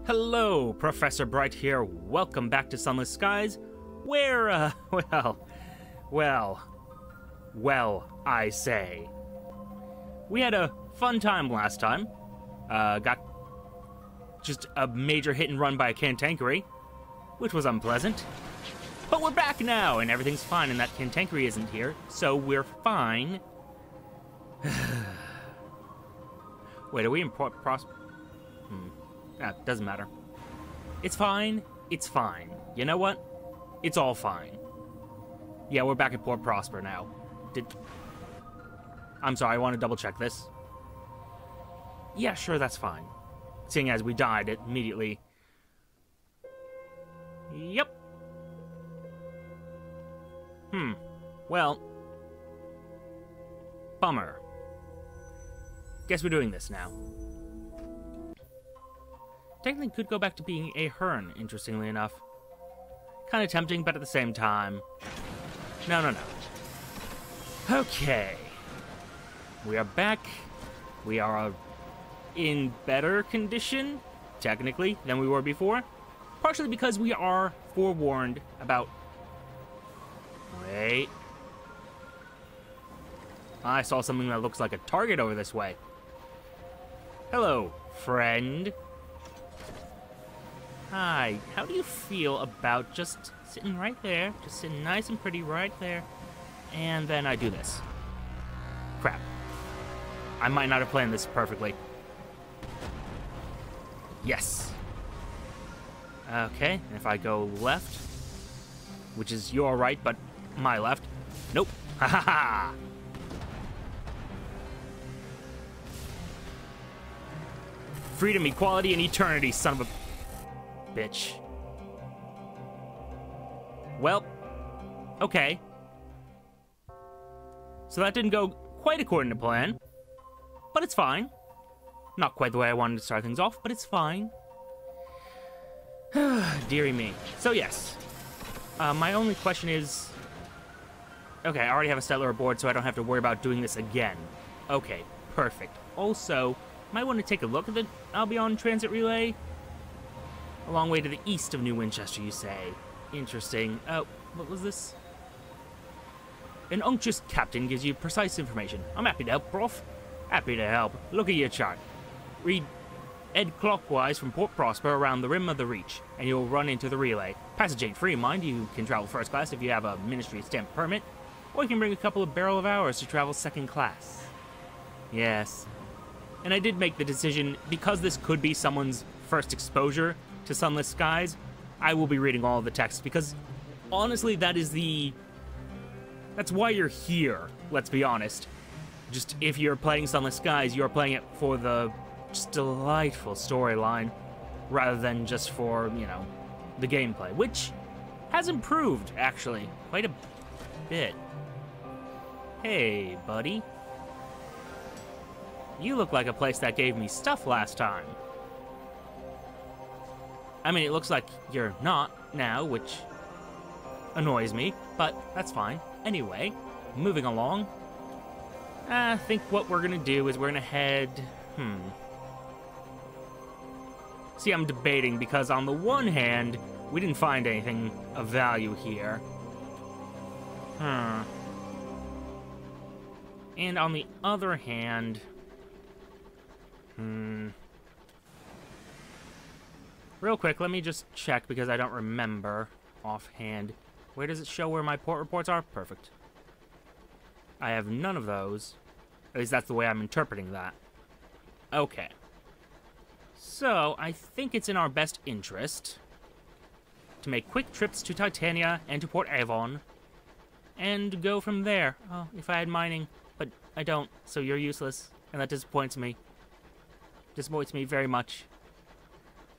Hello, Professor Bright here. Welcome back to Sunless Skies, where, well, I say. We had a fun time last time. Got just a major hit and run by a cantankerous, which was unpleasant. But we're back now, and everything's fine, and that cantankerous isn't here, so we're fine. Wait, are we in doesn't matter. It's fine. It's fine. You know what? It's all fine. Yeah, we're back at Port Prosper now. I'm sorry, I want to double check this. Yeah, sure, that's fine. Seeing as we died immediately. Yep. Well. Bummer. Guess we're doing this now. Technically could go back to being a Hearn, interestingly enough. Kind of tempting, but at the same time... No. Okay. We are back. We are in better condition, technically, than we were before. Partially because we are forewarned about... Wait. I saw something that looks like a target over this way. Hello, friend. Hi, how do you feel about just sitting right there, just sitting nice and pretty right there, and then I do this? Crap. I might not have planned this perfectly. Yes. Okay, and if I go left, which is your right, but my left. Nope. Ha ha ha! Freedom, equality, and eternity, son of a... bitch. Well, okay. So that didn't go quite according to plan, but it's fine. Not quite the way I wanted to start things off, but it's fine. Dearie me. So yes, my only question is... Okay, I already have a settler aboard, so I don't have to worry about doing this again. Okay, perfect. Also, might want to take a look at the Albion Transit Relay. A long way to the east of New Winchester, you say. Interesting. Oh, what was this? An unctuous captain gives you precise information. I'm happy to help, Prof. Happy to help. Look at your chart. Read Ed clockwise from Port Prosper around the rim of the Reach, and you'll run into the relay. Passage ain't free, mind. You can travel first class if you have a ministry stamp permit, or you can bring a couple of barrel of hours to travel second class. Yes. And I did make the decision, because this could be someone's first exposure to Sunless Skies, I will be reading all of the text, because honestly, that's why you're here, let's be honest. Just, if you're playing Sunless Skies, you're playing it for the just delightful storyline, rather than just for, you know, the gameplay, which has improved, actually, quite a bit. Hey, buddy. You look like a place that gave me stuff last time. I mean, it looks like you're not now, which annoys me, but that's fine. Anyway, moving along. I think what we're gonna do is we're gonna head... See, I'm debating, because on the one hand, we didn't find anything of value here. And on the other hand... Real quick, let me just check, because I don't remember offhand. Where does it show where my port reports are? Perfect. I have none of those. At least that's the way I'm interpreting that. Okay. So, I think it's in our best interest to make quick trips to Titania and to Port Avon, and go from there. Oh, if I had mining, but I don't, so you're useless, and that disappoints me. Disappoints me very much.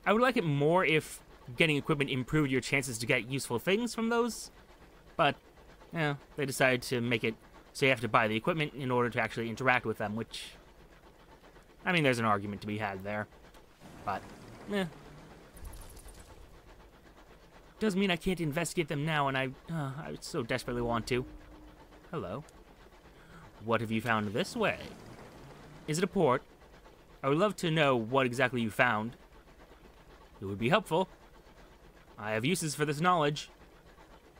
I would like it more if getting equipment improved your chances to get useful things from those, but, yeah, they decided to make it so you have to buy the equipment in order to actually interact with them, which, I mean, there's an argument to be had there, but, Does mean I can't investigate them now, and I so desperately want to. Hello. What have you found this way? Is it a port? I would love to know what exactly you found. It would be helpful. I have uses for this knowledge.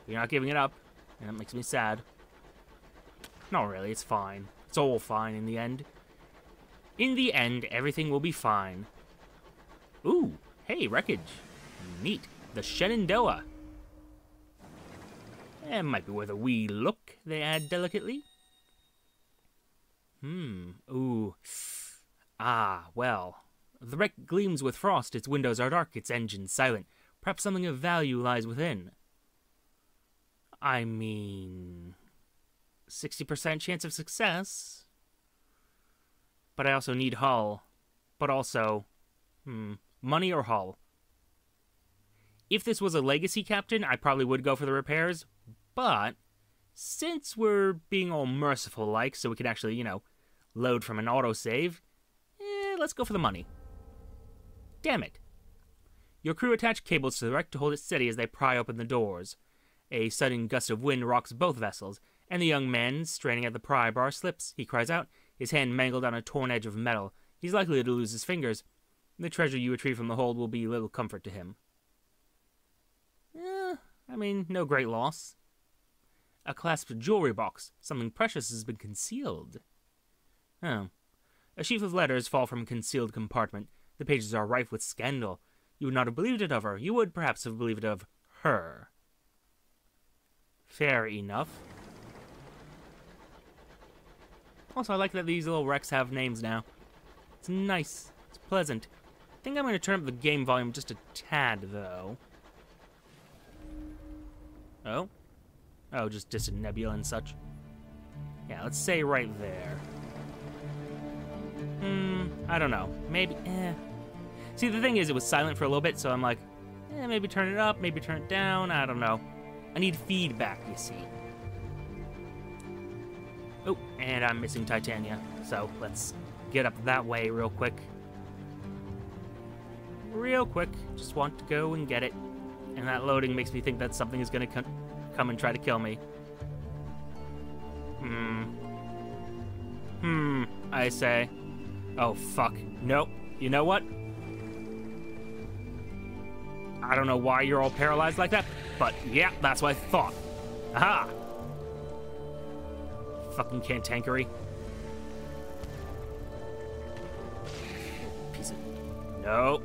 You're not giving it up, and that makes me sad. Not really, it's fine. It's all fine in the end. In the end, everything will be fine. Ooh, hey, wreckage. Neat. The Shenandoah. It might be worth a wee look, they add delicately. Ooh. Ah, well. The wreck gleams with frost, its windows are dark, its engines silent. Perhaps something of value lies within. I mean... 60% chance of success. But I also need hull. But also... money or hull? If this was a legacy captain, I probably would go for the repairs. But, since we're being all merciful-like, so we can actually, you know, load from an autosave, let's go for the money. Damn it. Your crew attach cables to the wreck to hold it steady as they pry open the doors. A sudden gust of wind rocks both vessels, and the young man, straining at the pry bar, slips. He cries out, his hand mangled on a torn edge of metal. He's likely to lose his fingers. The treasure you retrieve from the hold will be little comfort to him. I mean, no great loss. A clasped jewelry box. Something precious has been concealed. Oh. A sheaf of letters fall from a concealed compartment. The pages are rife with scandal. You would not have believed it of her. You would perhaps have believed it of her. Fair enough. Also, I like that these little wrecks have names now. It's nice. It's pleasant. I think I'm going to turn up the game volume just a tad, though. Oh? Oh, just distant nebula and such. Yeah, let's say right there. I don't know. Maybe, See, the thing is, it was silent for a little bit, so I'm like, maybe turn it up, maybe turn it down, I don't know. I need feedback, you see. Oh, and I'm missing Titania, so let's get up that way real quick. Real quick, just want to go and get it. And that loading makes me think that something is going to come and try to kill me. I say. Oh, fuck. Nope. You know what? I don't know why you're all paralyzed like that, but yeah, that's what I thought. Aha! Fucking cantankerous. Piece of... Nope.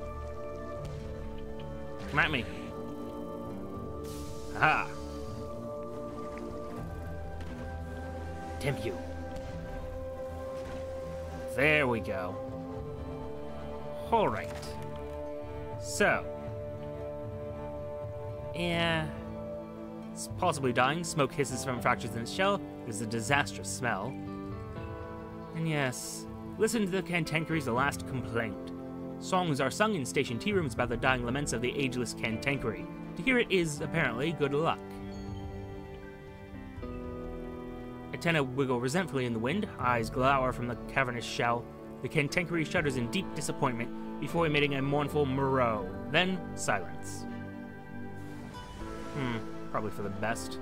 Come at me. Aha! Damn you. There we go. Alright. So. Yeah. It's possibly dying. Smoke hisses from fractures in its shell. There's a disastrous smell. And yes, listen to the cantankery's last complaint. Songs are sung in station tea rooms about the dying laments of the ageless cantankery. To hear it is, apparently, good luck. Antenna wiggle resentfully in the wind, eyes glower from the cavernous shell. The cantankerous shudders in deep disappointment before emitting a mournful murrow. Then, silence. Probably for the best.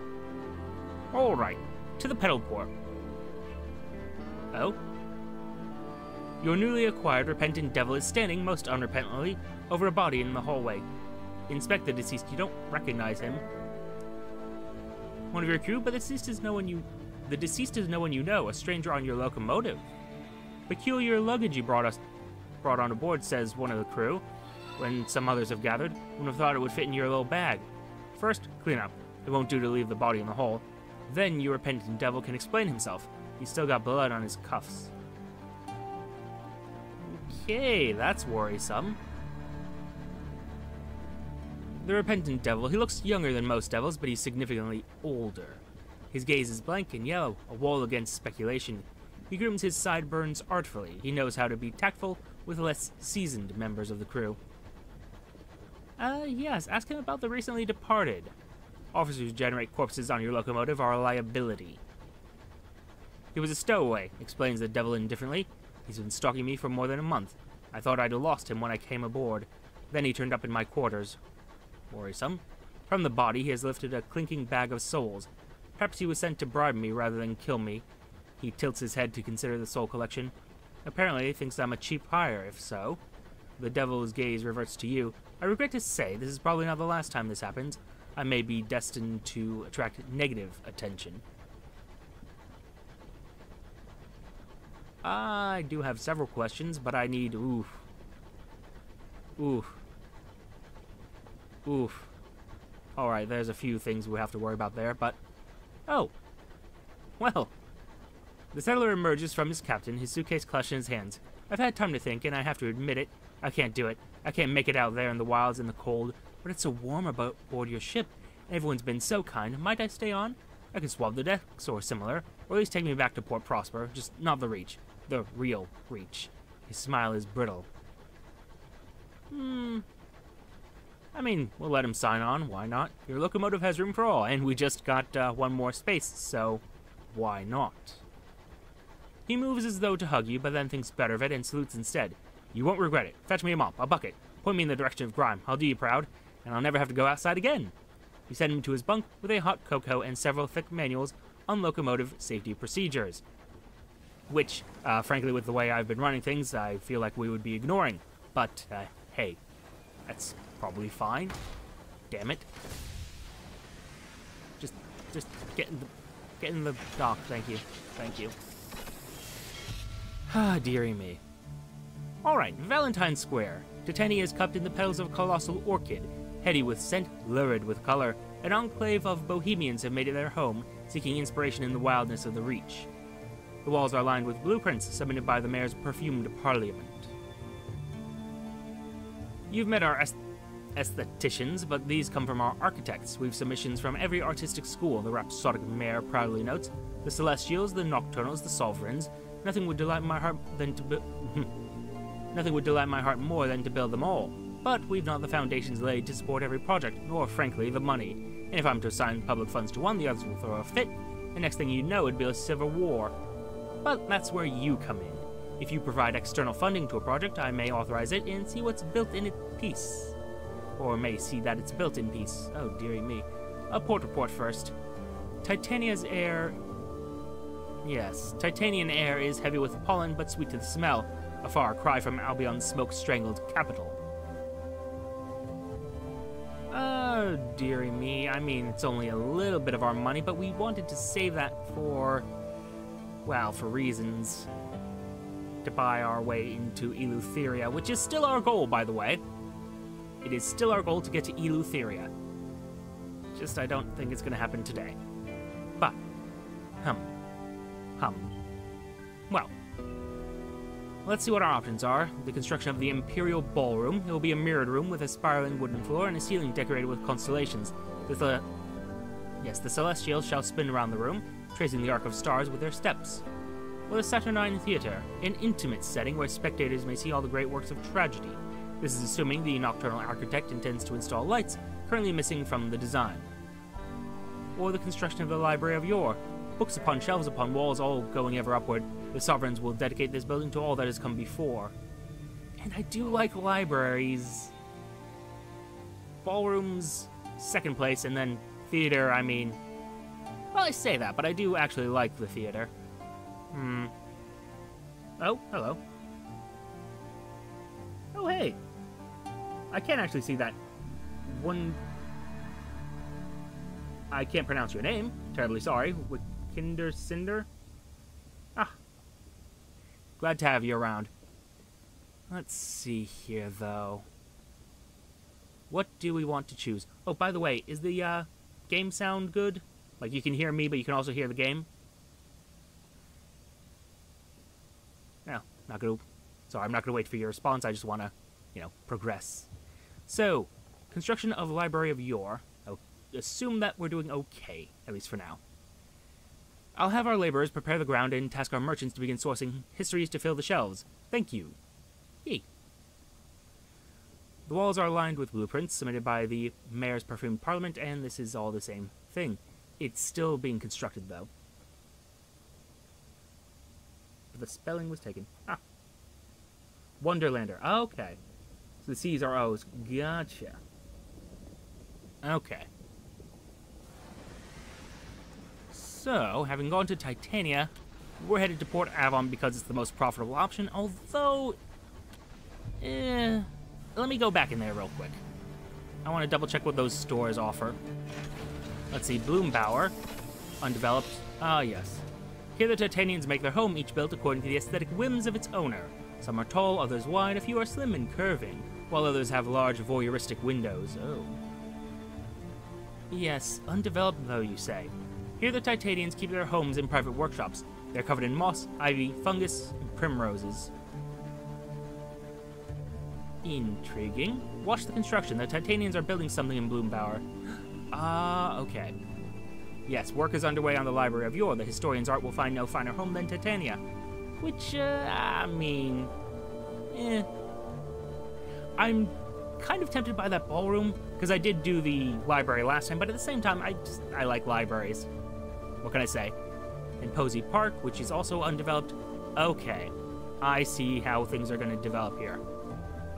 Alright, to the pedal port. Oh? Your newly acquired repentant devil is standing, most unrepentantly, over a body in the hallway. Inspect the deceased. You don't recognize him. One of your crew, but the deceased is no one you know, a stranger on your locomotive. Peculiar luggage you brought on aboard, says one of the crew. When some others have gathered, wouldn't have thought it would fit in your little bag. First, clean up. It won't do to leave the body in the hole. Then your repentant devil can explain himself. He's still got blood on his cuffs. Okay, that's worrisome. The repentant devil, he looks younger than most devils, but he's significantly older. His gaze is blank and yellow, a wall against speculation. He grooms his sideburns artfully. He knows how to be tactful with less seasoned members of the crew. Yes, ask him about the recently departed. Officers who generate corpses on your locomotive are a liability. He was a stowaway, explains the devil indifferently. He's been stalking me for more than a month. I thought I'd lost him when I came aboard. Then he turned up in my quarters. Worrisome. From the body, he has lifted a clinking bag of souls. Perhaps he was sent to bribe me rather than kill me. He tilts his head to consider the soul collection. Apparently, he thinks I'm a cheap hire, if so. the devil's gaze reverts to you. I regret to say, this is probably not the last time this happens. I may be destined to attract negative attention. I do have several questions, but I need... Oof. Alright, there's a few things we have to worry about there, but... Oh! Well... The settler emerges from his captain, his suitcase clutched in his hands. I've had time to think, and I have to admit it. I can't do it. I can't make it out there in the wilds in the cold, but it's so warm aboard your ship. Everyone's been so kind. Might I stay on? I can swab the decks or similar, or at least take me back to Port Prosper, just not the Reach. The real Reach. His smile is brittle. I mean, we'll let him sign on, why not? Your locomotive has room for all, and we just got one more space, so why not? He moves as though to hug you, but then thinks better of it and salutes instead. You won't regret it. Fetch me a mop, a bucket. Point me in the direction of Grime. I'll do you proud, and I'll never have to go outside again. You send him to his bunk with a hot cocoa and several thick manuals on locomotive safety procedures. Which, frankly, with the way I've been running things, I feel like we would be ignoring. But, hey, that's probably fine. Damn it. Just get in the dock, thank you. Thank you. Ah, dearie me. Alright, Valentine Square. Titania is cupped in the petals of a colossal orchid, heady with scent, lurid with color. An enclave of bohemians have made it their home, seeking inspiration in the wildness of the Reach. The walls are lined with blueprints submitted by the mayor's perfumed parliament. You've met our aestheticians, but these come from our architects. We've submissions from every artistic school, the rhapsodic mayor proudly notes. The Celestials, the Nocturnals, the Sovereigns. Nothing would delight my heart more than to build them all. But we've not the foundations laid to support every project, nor, frankly, the money. And if I'm to assign public funds to one, the others will throw a fit. The next thing you know, it'd be a civil war. But that's where you come in. If you provide external funding to a project, I may authorize it and see what's built in it piece. Or may see that it's built in peace. Oh, dearie me. A port report first. Titania's air... Yes, Titanian air is heavy with pollen, but sweet to the smell. A far cry from Albion's smoke-strangled capital. Oh, dearie me. I mean, it's only a little bit of our money, but we wanted to save that for... well, for reasons. To buy our way into Eleutheria, which is still our goal, by the way. It is still our goal to get to Eleutheria. Just I don't think it's going to happen today. But, well, let's see what our options are. The construction of the Imperial Ballroom. It will be a mirrored room with a spiraling wooden floor and a ceiling decorated with constellations. The Celestials shall spin around the room, tracing the arc of stars with their steps. Or the Saturnine Theater, an intimate setting where spectators may see all the great works of tragedy. This is assuming the nocturnal architect intends to install lights, currently missing from the design. Or the construction of the Library of Yore. Books upon shelves upon walls, all going ever upward. The Sovereigns will dedicate this building to all that has come before. And I do like libraries. Ballrooms, second place, and then theater, I mean... well, I say that, but I do actually like the theater. Oh, hello. Oh, hey. I can't actually see that one... I can't pronounce your name. Terribly sorry. Wikinder Cinder? Ah. Glad to have you around. Let's see here, though. What do we want to choose? Oh, by the way, is the game sound good? Like, you can hear me, but you can also hear the game? No, not gonna... sorry, I'm not gonna wait for your response. I just want to, progress. So, construction of Library of Yore. I'll assume that we're doing okay, at least for now. I'll have our laborers prepare the ground and task our merchants to begin sourcing histories to fill the shelves. Thank you. Yay. The walls are lined with blueprints submitted by the Mayor's Perfumed Parliament, and this is all the same thing. It's still being constructed, though. But the spelling was taken. Ah. Wonderlander. Okay. So the C's are O's. Gotcha. Okay. So, having gone to Titania, we're headed to Port Avon because it's the most profitable option, although Let me go back in there real quick. I want to double check what those stores offer. Let's see, Bloombauer, undeveloped. Ah, yes. Here the Titanians make their home, each built according to the aesthetic whims of its owner. Some are tall, others wide, a few are slim and curving, while others have large voyeuristic windows. Oh. Yes, undeveloped though, you say. Here the Titanians keep their homes in private workshops. They're covered in moss, ivy, fungus, and primroses. Intriguing. Watch the construction. The Titanians are building something in Bloombauer. Ah, okay. Yes, work is underway on the Library of Yore. The historian's art will find no finer home than Titania. Which, I mean... I'm kind of tempted by that ballroom, because I did do the library last time, but at the same time, I like libraries. What can I say? And Posey Park, which is also undeveloped. Okay. I see how things are going to develop here.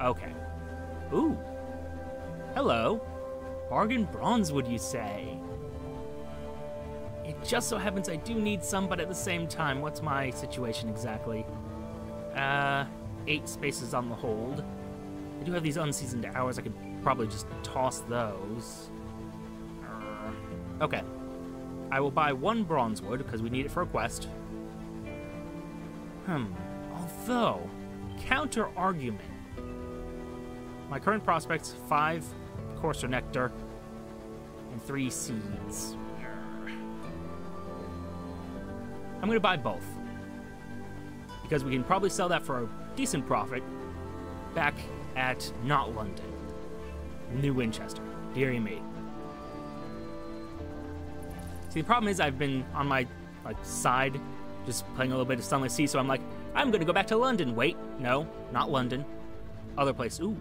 Okay. Ooh. Hello. Bargain bronze, would you say? It just so happens I do need some, but at the same time, what's my situation exactly? 8 spaces on the hold. I do have these unseasoned hours. I could probably just toss those. Okay. I will buy 1 bronze wood, because we need it for a quest. Although, counter-argument. My current prospects, 5 coarser nectar, and 3 seeds. I'm going to buy both. Because we can probably sell that for a decent profit back at not London. New Winchester. Dearie me. See, the problem is I've been on my side just playing a little bit of Sunless Sea, so I'm like, I'm going to go back to London. Wait, no, not London. Other place. Ooh.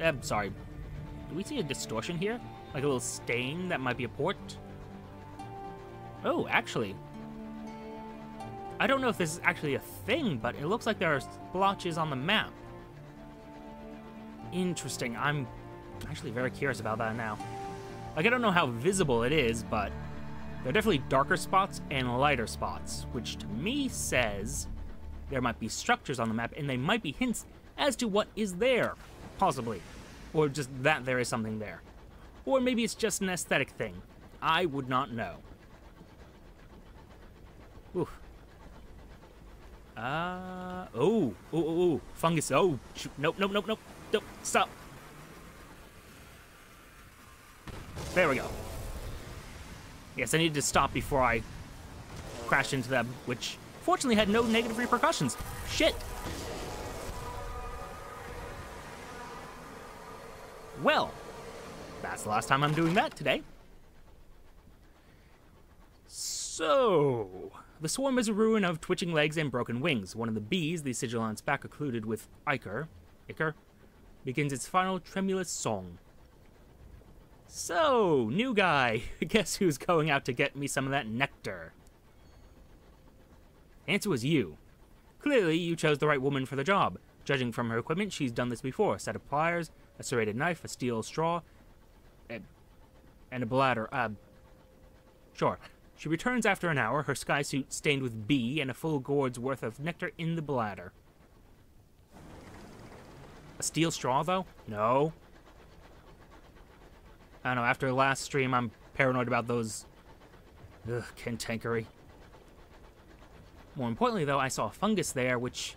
I'm sorry. Do we see a distortion here? Like a little stain that might be a port? Oh, actually. I don't know if this is actually a thing, but it looks like there are splotches on the map. Interesting. I'm actually very curious about that now. Like, I don't know how visible it is, but there are definitely darker spots and lighter spots, which to me says there might be structures on the map, and they might be hints as to what is there, possibly. Or just that there is something there. Or maybe it's just an aesthetic thing. I would not know. Oof. Oh, fungus. Oh, shoot. Nope, stop. There we go. Yes, I needed to stop before I crashed into them, which fortunately had no negative repercussions. Shit. Well, that's the last time I'm doing that today. So, the swarm is a ruin of twitching legs and broken wings. One of the bees, the sigillant's back occluded with ichor, begins its final tremulous song. So, new guy, guess who's going out to get me some of that nectar? Answer was you. Clearly, you chose the right woman for the job. Judging from her equipment, she's done this before. A set of pliers, a serrated knife, a steel straw, and a bladder. Sure. She returns after an hour, her sky suit stained with bee and a full gourd's worth of nectar in the bladder. A steel straw, though? No. I don't know, after the last stream, I'm paranoid about those... cantankery. More importantly, though, I saw a fungus there, which...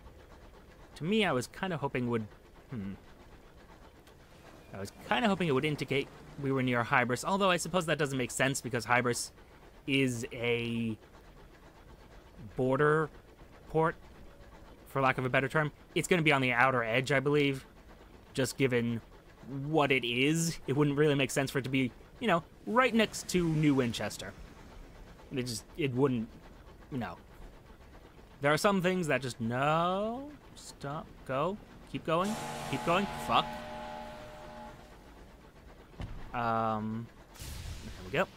to me, I was kind of hoping would... I was kind of hoping it would indicate we were near Hybris, although I suppose that doesn't make sense because Hybris is a border port, for lack of a better term. It's going to be on the outer edge, I believe, just given what it is. It wouldn't really make sense for it to be, you know, right next to New Winchester. It wouldn't, no. There are some things that just, no, stop, go, keep going, fuck. There we go.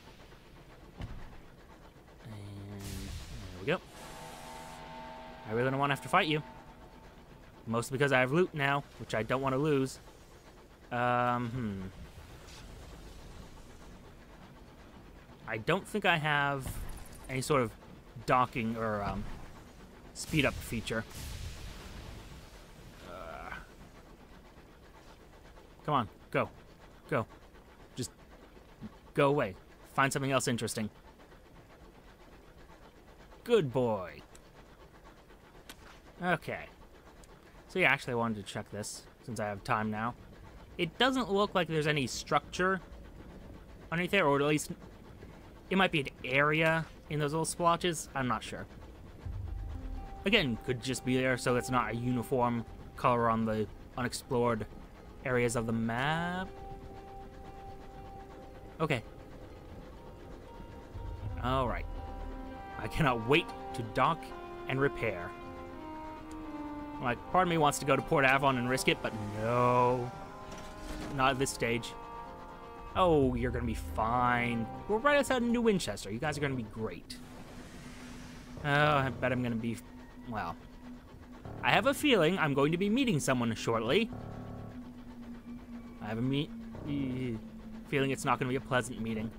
And there we go. I really don't want to have to fight you. Mostly because I have loot now, which I don't want to lose. I don't think I have any sort of docking or speed up feature. Come on, go. Go. Just go away. Find something else interesting. Good boy. Okay. So yeah, actually I wanted to check this, since I have time now. It doesn't look like there's any structure underneath there, or at least it might be an area in those little splotches. I'm not sure. Again, could just be there so it's not a uniform color on the unexplored areas of the map. Okay. Alright. I cannot wait to dock and repair. Like, part of me wants to go to Port Avon and risk it, but no. Not at this stage. Oh, you're gonna be fine. We're right outside of New Winchester. You guys are gonna be great. Oh, I bet I'm gonna be... Well, I have a feeling I'm going to be meeting someone shortly. I have a feeling it's not gonna be a pleasant meeting.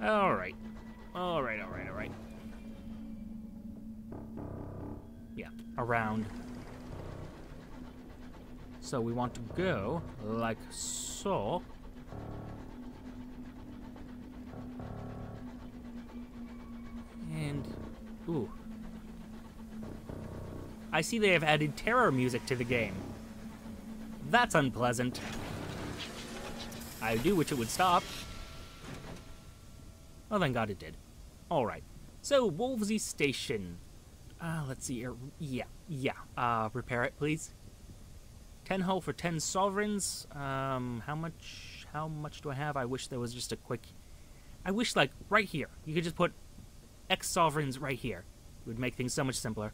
Alright. Alright. Yeah, around. So we want to go like so. And, ooh. I see they have added terror music to the game. That's unpleasant. I do wish it would stop. Oh, thank God it did. Alright. So, Wolvesey Station. Let's see here. Yeah. Repair it, please. 10 hull for 10 sovereigns. How much do I have? I wish there was just a quick... I wish, like, right here. You could just put X sovereigns right here. It would make things so much simpler.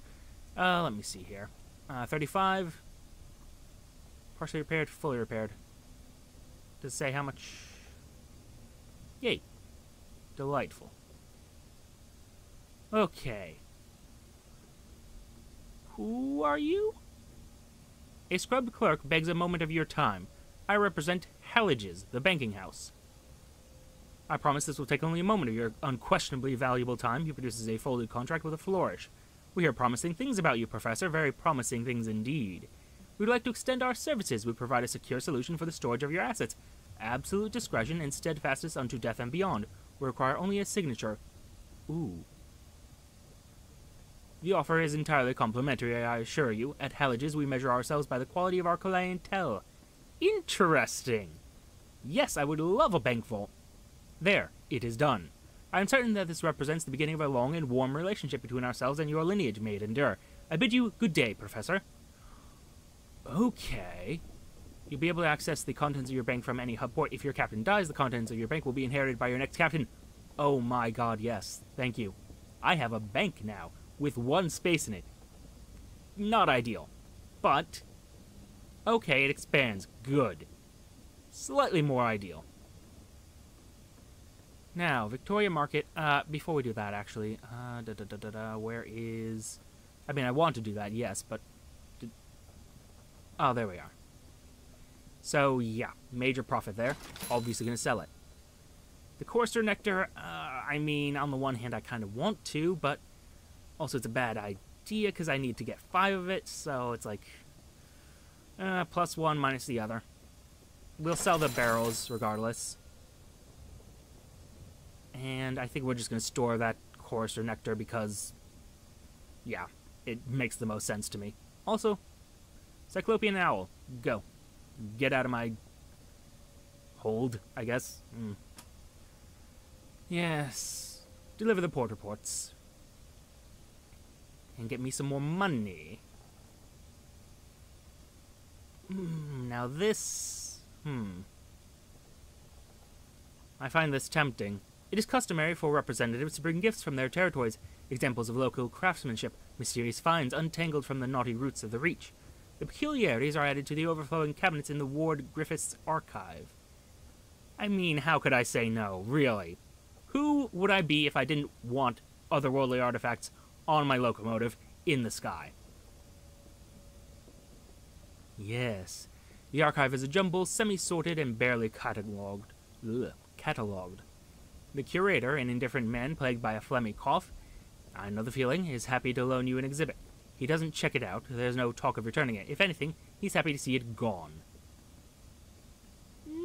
Let me see here. 35. Partially repaired, fully repaired. Does it say how much? Yay. Delightful. Okay. Who are you? A scrubbed clerk begs a moment of your time. I represent Hybris, the banking house. I promise this will take only a moment of your unquestionably valuable time. He produces a folded contract with a flourish. We hear promising things about you, Professor. Very promising things indeed. We'd like to extend our services. We provide a secure solution for the storage of your assets. Absolute discretion and steadfastness unto death and beyond. We require only a signature. Ooh. The offer is entirely complimentary, I assure you. At Hybris, we measure ourselves by the quality of our clientele. Interesting. Yes, I would love a bank vault. There, it is done. I am certain that this represents the beginning of a long and warm relationship between ourselves and your lineage may it endure. I bid you good day, Professor. Okay. You'll be able to access the contents of your bank from any hub port. If your captain dies, the contents of your bank will be inherited by your next captain. Oh my God, yes. Thank you. I have a bank now, with one space in it. Not ideal. But, okay, it expands. Good. Slightly more ideal. Now, Victoria Market, before we do that, actually, where is... I mean, I want to do that, yes, but... Oh, there we are. So, yeah, major profit there. Obviously gonna sell it. The Courser Nectar, I mean, on the one hand, I kind of want to, but also it's a bad idea, because I need to get 5 of it, so it's like... plus 1 minus the other. We'll sell the barrels, regardless. And I think we're just going to store that Courser Nectar because, yeah, it makes the most sense to me. Also, Cyclopean Owl, go. Get out of my hold, I guess. Yes. Deliver the port reports. And get me some more money. Now this... I find this tempting. It is customary for representatives to bring gifts from their territories, examples of local craftsmanship, mysterious finds untangled from the knotty roots of the Reach. The peculiarities are added to the overflowing cabinets in the Ward Griffiths archive. I mean, how could I say no, really? Who would I be if I didn't want otherworldly artifacts on my locomotive in the sky? Yes. The archive is a jumble, semi-sorted, and barely catalogued. The curator, an indifferent man plagued by a phlegmy cough, I know the feeling, is happy to loan you an exhibit. He doesn't check it out. There's no talk of returning it. If anything, he's happy to see it gone.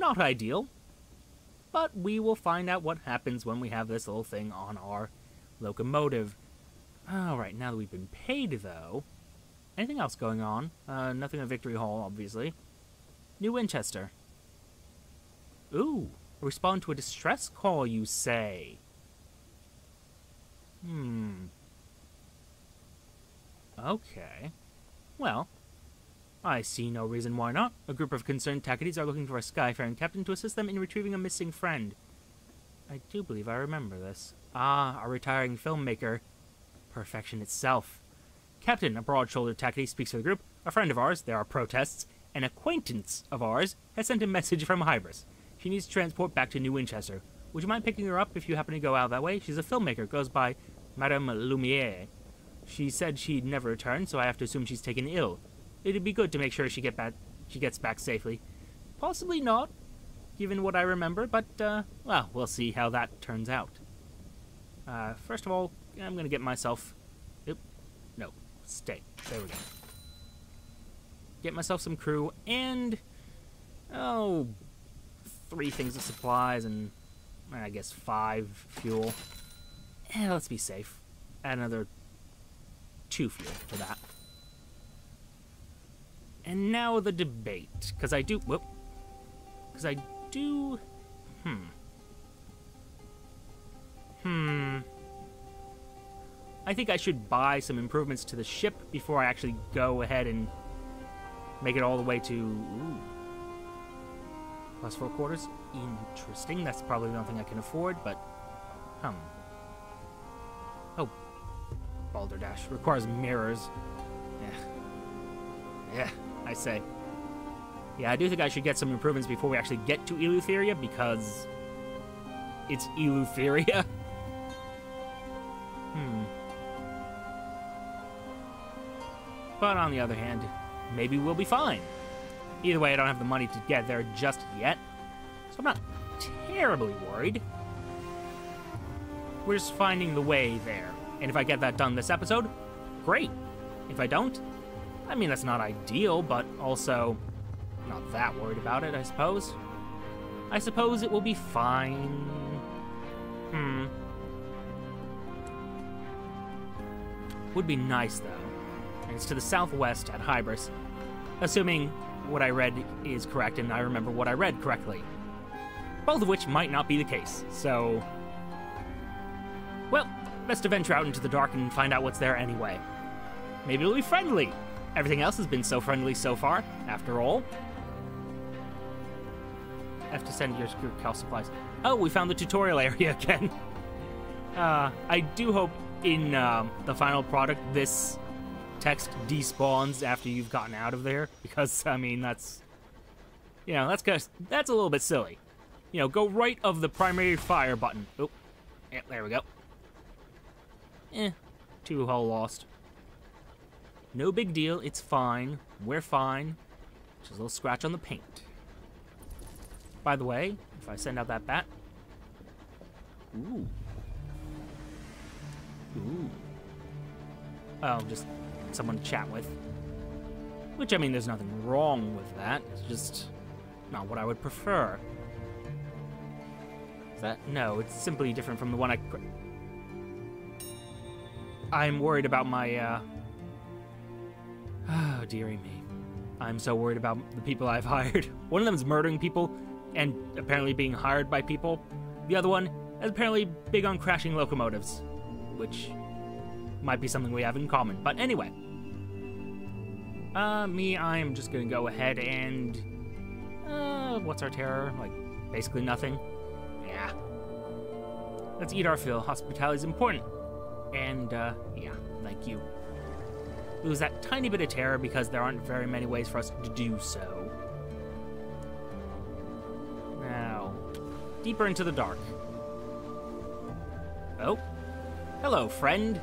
Not ideal. But we will find out what happens when we have this little thing on our locomotive. Alright, now that we've been paid, though... Anything else going on? Nothing at Victory Hall, obviously. New Winchester. Ooh, respond to a distress call, you say? Okay. Well, I see no reason why not. A group of concerned Tackities are looking for a Skyfaring captain to assist them in retrieving a missing friend. I do believe I remember this. Ah, a retiring filmmaker. Perfection itself. Captain, a broad-shouldered Tackity, speaks to the group. A friend of ours, there are protests. An acquaintance of ours has sent a message from Hybris. She needs to transport back to New Winchester. Would you mind picking her up if you happen to go out that way? She's a filmmaker, goes by Madame Lumiere. She said she'd never return, so I have to assume she's taken ill. It'd be good to make sure she gets back safely. Possibly not, given what I remember, but, well, we'll see how that turns out. First of all, I'm going to get myself... Oop, no, stay. There we go. Get myself some crew and... Oh, 3 things of supplies and, I guess, 5 fuel. Let's be safe. Add another 2 fuel to that. And now the debate, because I do... Whoop. Because I do... I think I should buy some improvements to the ship before I actually go ahead and make it all the way to... Ooh. +4 quarters? Interesting. That's probably nothing I can afford, but... Oh. Balderdash. Requires mirrors. Yeah, I say. Yeah, I do think I should get some improvements before we actually get to Eleutheria, because... it's Eleutheria. But on the other hand, maybe we'll be fine. Either way, I don't have the money to get there just yet, so I'm not terribly worried. We're just finding the way there. And if I get that done this episode, great. If I don't, I mean, that's not ideal, but also not that worried about it, I suppose. I suppose it will be fine. Would be nice, though. And it's to the southwest at Hybris, assuming what I read is correct and I remember what I read correctly. Both of which might not be the case, so... Well, best to venture out into the dark and find out what's there anyway. Maybe it'll be friendly. Everything else has been so friendly so far, after all. I have to send your cal supplies. Oh, we found the tutorial area again. I do hope in the final product this text despawns after you've gotten out of there, because, I mean, that's... You know, that's a little bit silly. You know, go right of the primary fire button. Oh, yeah, there we go. 2 hull lost. No big deal, it's fine. We're fine. Just a little scratch on the paint. By the way, if I send out that bat... Ooh. Ooh. Oh, just someone to chat with. Which, I mean, there's nothing wrong with that. It's just not what I would prefer. Is that? No, it's simply different from the one I'm worried about my, Oh, dearie me. I'm so worried about the people I've hired. One of them is murdering people and apparently being hired by people. The other one is apparently big on crashing locomotives, which might be something we have in common. But anyway. I'm just gonna go ahead and... what's our terror? Like, basically nothing? Yeah. Let's eat our fill. Hospitality is important. And, yeah, thank you. Lose that tiny bit of terror because there aren't very many ways for us to do so. Now, deeper into the dark. Oh. Hello, friend.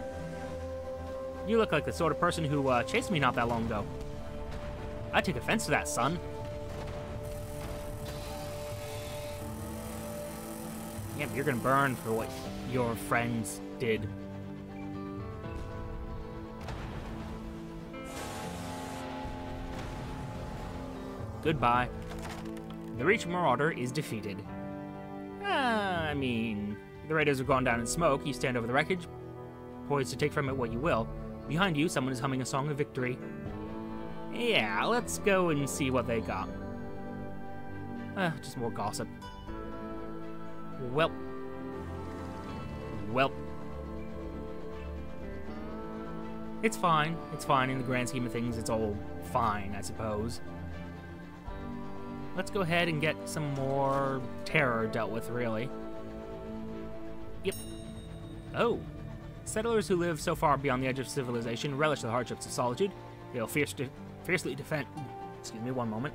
You look like the sort of person who chased me not that long ago. I take offense to that, son. Yep, you're gonna burn for what your friends did. Goodbye. The Reach Marauder is defeated. I mean, the raiders have gone down in smoke. You stand over the wreckage, poised to take from it what you will. Behind you, someone is humming a song of victory. Yeah, let's go and see what they got. Just more gossip. Well. It's fine. It's fine in the grand scheme of things. It's all fine, I suppose. Let's go ahead and get some more terror dealt with, really. Yep. Oh. Settlers who live so far beyond the edge of civilization relish the hardships of solitude. They'll fiercely defend... Excuse me, one moment.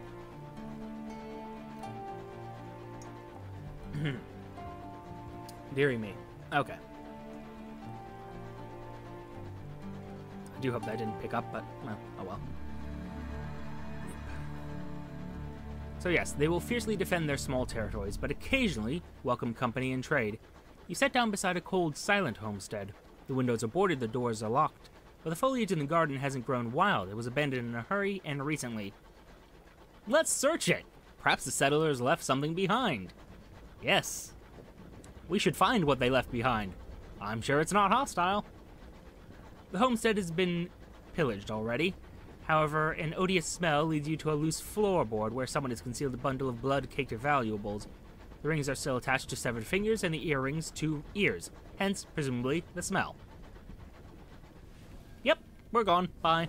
Deary me. Okay. I do hope that didn't pick up, but, well, oh well. So yes, they will fiercely defend their small territories, but occasionally welcome company and trade. You sit down beside a cold, silent homestead. The windows are boarded, the doors are locked. But the foliage in the garden hasn't grown wild. It was abandoned in a hurry and recently. Let's search it! Perhaps the settlers left something behind. Yes. We should find what they left behind. I'm sure it's not hostile. The homestead has been pillaged already. However, an odious smell leads you to a loose floorboard where someone has concealed a bundle of blood-caked valuables. The rings are still attached to severed fingers and the earrings to ears, hence, presumably, the smell. Yep, we're gone. Bye.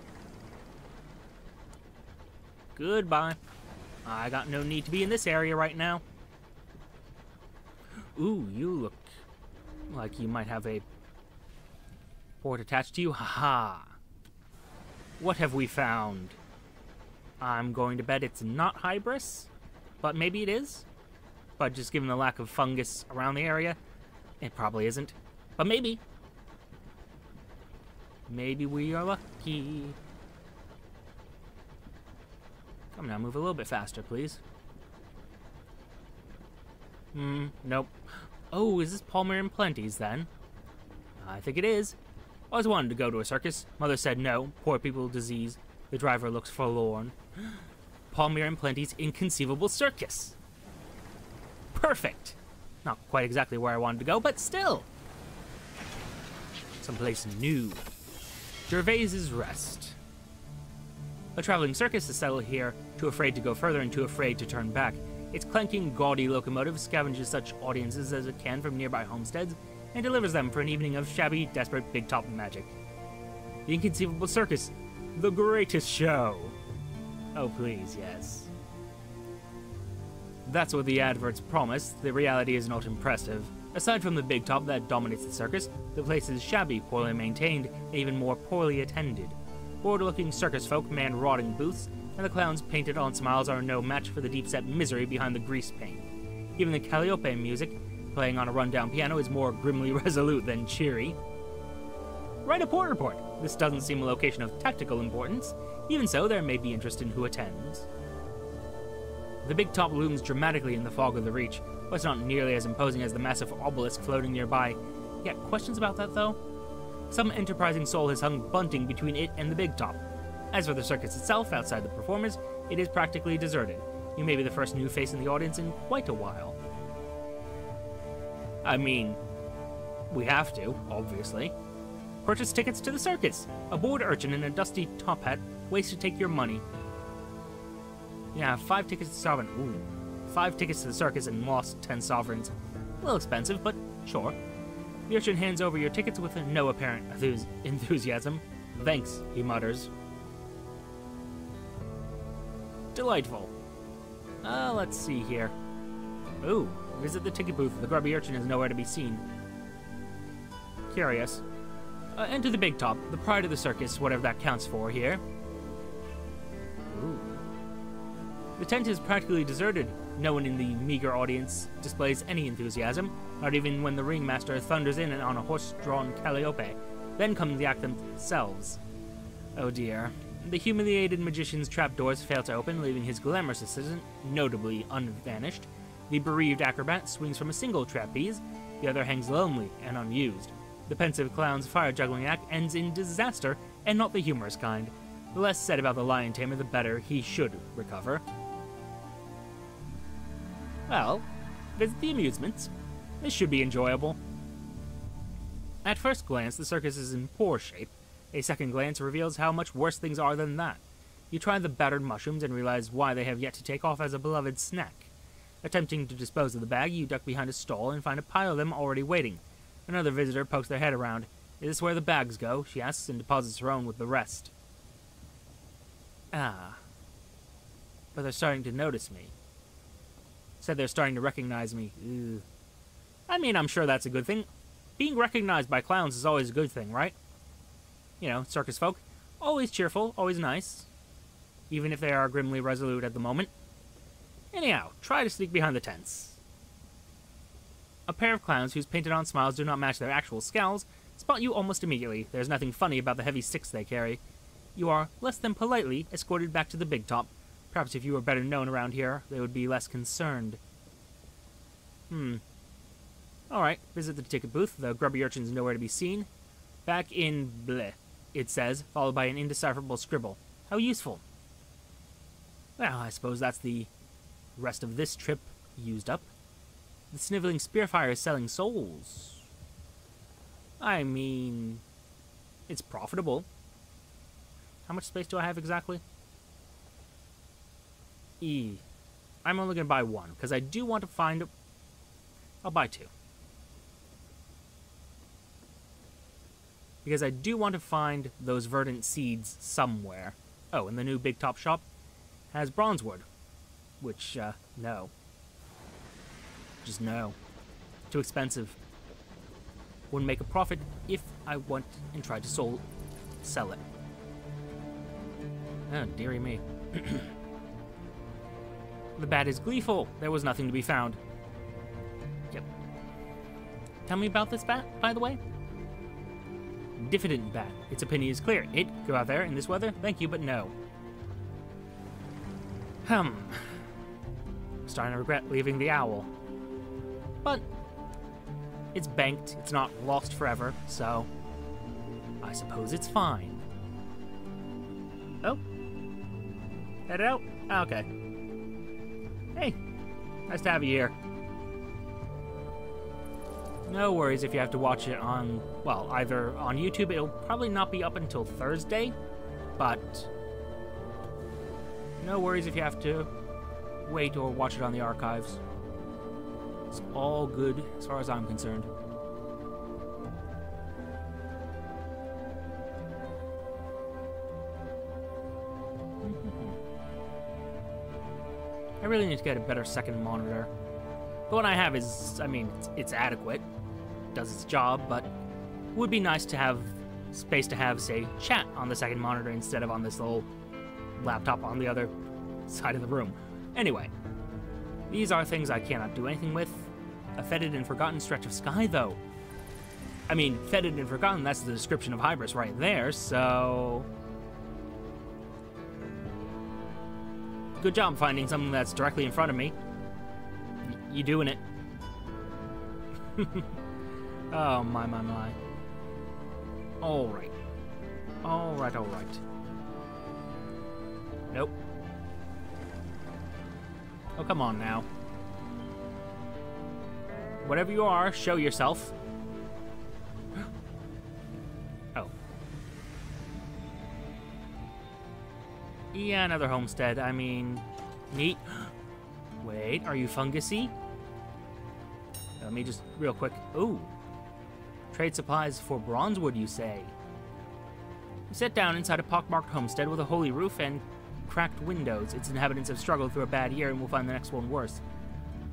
Goodbye. I got no need to be in this area right now. Ooh, you look like you might have a port attached to you. Haha. What have we found? I'm going to bet it's not Hybris, but maybe it is. But just given the lack of fungus around the area, it probably isn't. But maybe. Maybe we are lucky. Come now, move a little bit faster, please. Nope. Oh, is this Palmer and Plenty's then? I think it is. Always wanted to go to a circus. Mother said no. Poor people, disease. The driver looks forlorn. Palmer and Plenty's Inconceivable Circus. Perfect. Not quite exactly where I wanted to go, but still. Someplace new. Gervais's Rest. A traveling circus is settled here, too afraid to go further and too afraid to turn back. Its clanking, gaudy locomotive scavenges such audiences as it can from nearby homesteads and delivers them for an evening of shabby, desperate, big-top magic. The Inconceivable Circus, the greatest show. Oh, please, yes. That's what the adverts promise. The reality is not impressive. Aside from the big top that dominates the circus, the place is shabby, poorly maintained, and even more poorly attended. Bored-looking circus folk man rotting booths, and the clowns' painted-on smiles are no match for the deep-set misery behind the grease paint. Even the Calliope music, playing on a run-down piano, is more grimly resolute than cheery. Write a port report. This doesn't seem a location of tactical importance. Even so, there may be interest in who attends. The big top looms dramatically in the fog of the Reach, but it's not nearly as imposing as the massive obelisk floating nearby. Yeah, questions about that, though? Some enterprising soul has hung bunting between it and the big top. As for the circus itself, outside the performers, it is practically deserted. You may be the first new face in the audience in quite a while. I mean, we have to, obviously. Purchase tickets to the circus. A bored urchin in a dusty top hat waits to take your money. Yeah, 5 tickets to Sovereign. Ooh. 5 tickets to the circus and lost 10 sovereigns. A little expensive, but sure. The urchin hands over your tickets with no apparent enthusiasm. Thanks, he mutters. Delightful. Let's see here. Ooh, visit the ticket booth. The grubby urchin is nowhere to be seen. Curious. Enter the big top, the pride of the circus, whatever that counts for here. Ooh. The tent is practically deserted. No one in the meager audience displays any enthusiasm, not even when the ringmaster thunders in on a horse-drawn Calliope. Then come the act themselves. Oh dear. The humiliated magician's trapdoors fail to open, leaving his glamorous assistant notably unvanished. The bereaved acrobat swings from a single trapeze, the other hangs lonely and unused. The pensive clown's fire-juggling act ends in disaster, and not the humorous kind. The less said about the lion tamer, the better. He should recover. Well, visit the amusements. This should be enjoyable. At first glance, the circus is in poor shape. A second glance reveals how much worse things are than that. You try the battered mushrooms and realize why they have yet to take off as a beloved snack. Attempting to dispose of the bag, you duck behind a stall and find a pile of them already waiting. Another visitor pokes their head around. Is this where the bags go? She asks and deposits her own with the rest. Ah. But they're starting to notice me. Said they're starting to recognize me. Ugh. I mean, I'm sure that's a good thing. Being recognized by clowns is always a good thing, right? You know, circus folk. Always cheerful, always nice. Even if they are grimly resolute at the moment. Anyhow, try to sneak behind the tents. A pair of clowns whose painted-on smiles do not match their actual scowls spot you almost immediately. There's nothing funny about the heavy sticks they carry. You are, less than politely, escorted back to the big top. Perhaps if you were better known around here, they would be less concerned. Alright, visit the ticket booth. The grubby urchin's nowhere to be seen. Back in bleh, it says, followed by an indecipherable scribble. How useful. Well, I suppose that's the rest of this trip used up. The sniveling spearfire is selling souls. I mean, it's profitable. How much space do I have exactly? I'm only going to buy one, because I do want to find... I'll buy two. Because I do want to find those verdant seeds somewhere. Oh, and the new Big Top shop has bronzewood. Which, no. Just no. Too expensive. Wouldn't make a profit if I went and tried to sell it. Oh, dearie me. The bat is gleeful. There was nothing to be found. Yep. Tell me about this bat, by the way. Diffident bat. Its opinion is clear. It, go out there in this weather? Thank you, but no. Starting to regret leaving the owl. But it's banked. It's not lost forever, so I suppose it's fine. Oh. Head out? Okay. Hey, nice to have you here. No worries if you have to watch it on, well, either on YouTube. It'll probably not be up until Thursday, but no worries if you have to wait or watch it on the archives. It's all good as far as I'm concerned. I really need to get a better second monitor. The one I have is, I mean, it's adequate. Does its job, but would be nice to have space to have, say, chat on the second monitor instead of on this little laptop on the other side of the room. Anyway, these are things I cannot do anything with. A fetid and forgotten stretch of sky, though. I mean, fetid and forgotten, that's the description of Hybris right there, so... Good job finding something that's directly in front of me. You doing it. Oh, my. Alright. Alright. Nope. Oh, come on now. Whatever you are, show yourself. Oh. Yeah, another homestead. I mean, neat. Wait, are you fungusy? Let me just, real quick. Ooh. Trade supplies for bronzewood, you say? You sit down inside a pockmarked homestead with a holy roof and cracked windows. Its inhabitants have struggled through a bad year and will find the next one worse.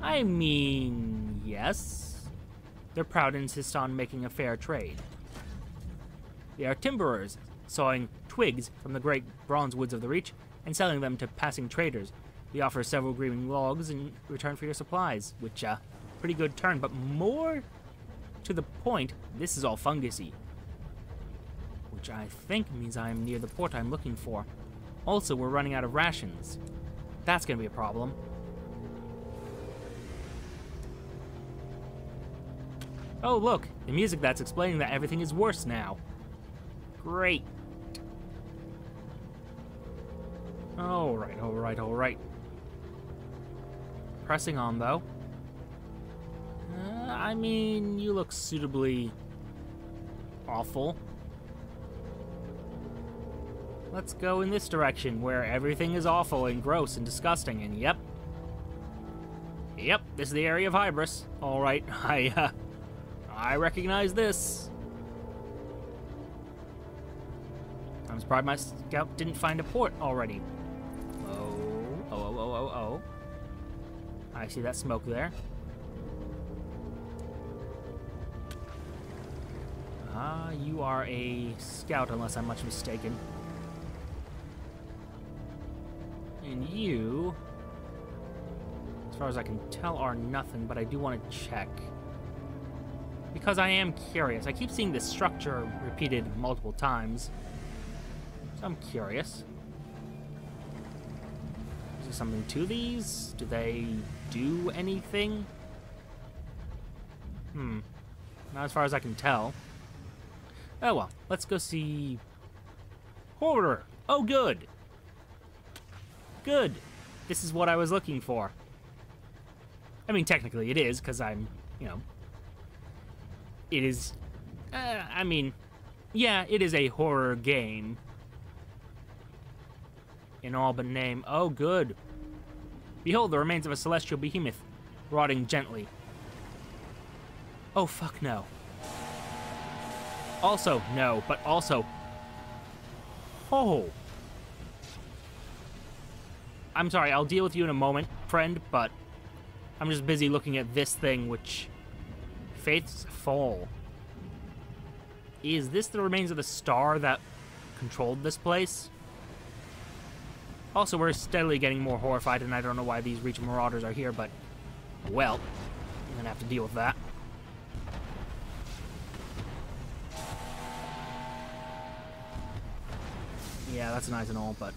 I mean, yes. They're proud and insist on making a fair trade. They are timberers, sawing twigs from the great bronze woods of the Reach and selling them to passing traders. They offer several green logs in return for your supplies, which, pretty good turn, but more to the point, this is all fungusy. Which I think means I'm near the port I'm looking for. Also, we're running out of rations. That's gonna be a problem. Oh, look, the music that's explaining that everything is worse now. Great. Alright. Pressing on, though. I mean, you look suitably awful. Let's go in this direction, where everything is awful and gross and disgusting, and yep. Yep, this is the area of Hybris. Alright, I recognize this. I'm surprised my scout didn't find a port already. Oh. I see that smoke there. You are a scout, unless I'm much mistaken. And you, as far as I can tell, are nothing, but I do want to check. Because I am curious. I keep seeing this structure repeated multiple times. So I'm curious. Is there something to these? Do they do anything? Not as far as I can tell. Oh well, let's go see... Horror! Oh good! Good! This is what I was looking for. I mean, technically it is, because I'm, you know... It is... I mean... Yeah, it is a horror game. In all but name. Oh, good. Behold, the remains of a celestial behemoth, rotting gently. Oh, fuck no. Also, no, but also... Oh. I'm sorry, I'll deal with you in a moment, friend, but I'm just busy looking at this thing, which... Faith's Fall. Is this the remains of the star that controlled this place? Also, we're steadily getting more horrified, and I don't know why these Reach Marauders are here, but... Well, I'm gonna have to deal with that. Yeah, that's nice and all, but...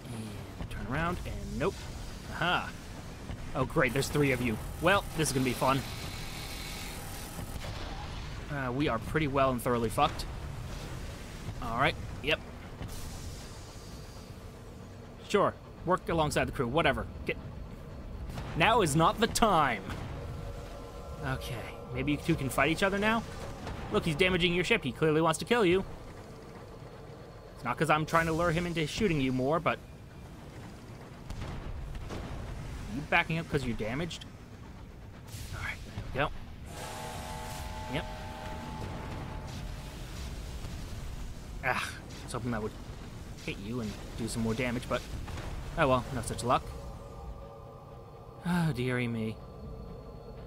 And turn around, and nope. Aha! Oh, great, there's 3 of you. Well, this is gonna be fun. We are pretty well and thoroughly fucked. Alright, yep. Sure, work alongside the crew, whatever. Now is not the time! Okay, maybe you two can fight each other now? Look, he's damaging your ship. He clearly wants to kill you. It's not because I'm trying to lure him into shooting you more, but... You backing up because you're damaged? Alright, there we go. Yep. Ah, I was hoping that would hit you and do some more damage, but... Oh well, no such luck. Oh, dearie me.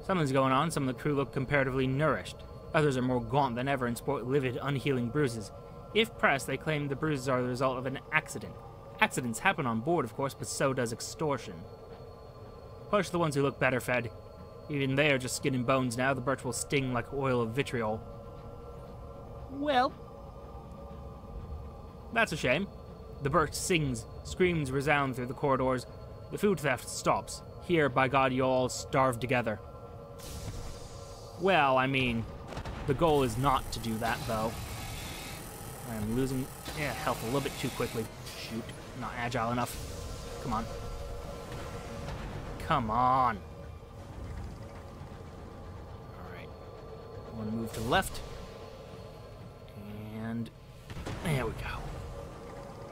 Something's going on. Some of the crew look comparatively nourished. Others are more gaunt than ever and sport livid, unhealing bruises. If pressed, they claim the bruises are the result of an accident. Accidents happen on board, of course, but so does extortion. Push the ones who look better fed. Even they are just skin and bones now. The birch will sting like oil of vitriol. Well, that's a shame. The birch sings, screams resound through the corridors. The food theft stops. Here, by God, you all starve together. Well, I mean... The goal is not to do that, though. I'm losing health a little bit too quickly. Shoot, not agile enough. Come on. Come on. Alright. I want to move to the left. And there we go.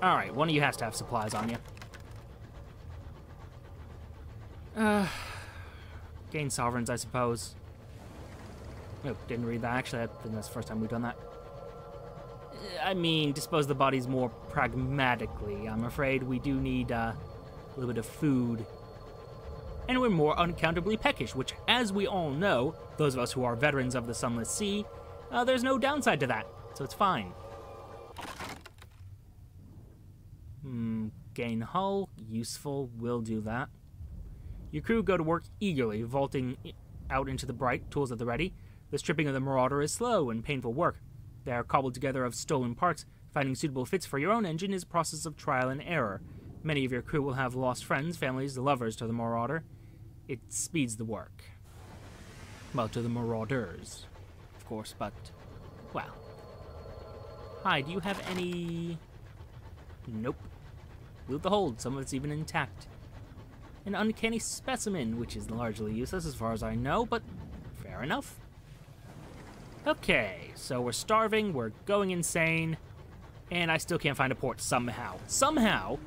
Alright, one of you has to have supplies on you. Gain sovereigns, I suppose. Nope, didn't read that. Actually, I think that's the first time we've done that. I mean, dispose of the bodies more pragmatically. I'm afraid we do need a little bit of food. And we're more unaccountably peckish, which, as we all know, those of us who are veterans of the Sunless Sea, there's no downside to that, so it's fine. Gain hull, useful, will do that. Your crew go to work eagerly, vaulting out into the bright, tools at the ready. The stripping of the Marauder is slow and painful work. They are cobbled together of stolen parts. Finding suitable fits for your own engine is a process of trial and error. Many of your crew will have lost friends, families, lovers to the Marauder. It speeds the work. Well, to the Marauders, of course, but... Well. Hi, do you have any... Nope. Loot the hold, some of it's even intact. An uncanny specimen, which is largely useless as far as I know, but fair enough. Okay, so we're starving, we're going insane, and I still can't find a port somehow. Somehow,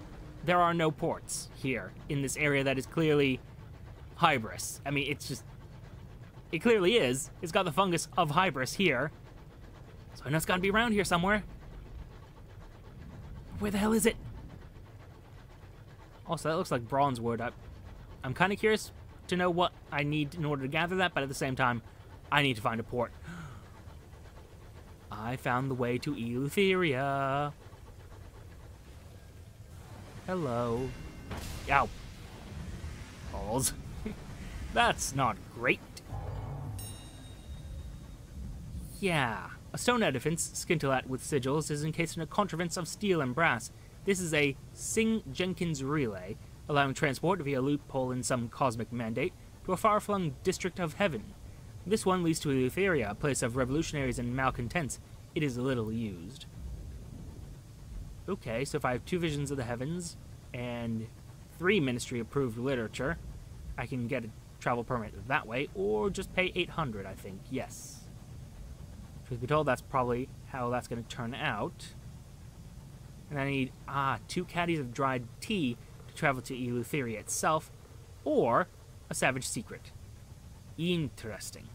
there are no ports here in this area that is clearly Hybris. I mean, it's just... It clearly is. It's got the fungus of Hybris here. So I know it's got to be around here somewhere. Where the hell is it? Also, that looks like bronze wood. I'm kind of curious to know what I need in order to gather that, but at the same time, I need to find a port. I found the way to Eleutheria. Hello. Ow. Balls. That's not great. Yeah. A stone edifice, scintillant with sigils, is encased in a contrivance of steel and brass. This is a Singh-Jenkins relay, allowing transport via a loophole in some cosmic mandate to a far-flung district of heaven. This one leads to Eleutheria, a place of revolutionaries and malcontents. It is little used. Okay, so if I have 2 visions of the heavens and 3 ministry-approved literature, I can get a travel permit that way, or just pay 800, I think. Yes. Truth be told, that's probably how that's going to turn out. And I need, 2 caddies of dried tea to travel to Eleutheria itself, or a savage secret. Interesting.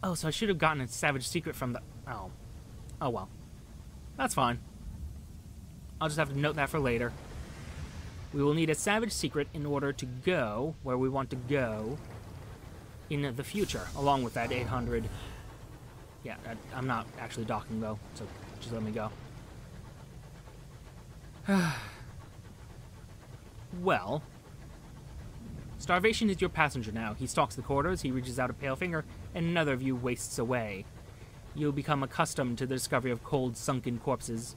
Oh, so I should have gotten a savage secret from the... Oh. Oh, well. That's fine. I'll just have to note that for later. We will need a savage secret in order to go where we want to go in the future, along with that 800. Yeah, I'm not actually docking, though, so just let me go. Well... Starvation is your passenger now. He stalks the corridors, he reaches out a pale finger, and another of you wastes away. You'll become accustomed to the discovery of cold, sunken corpses.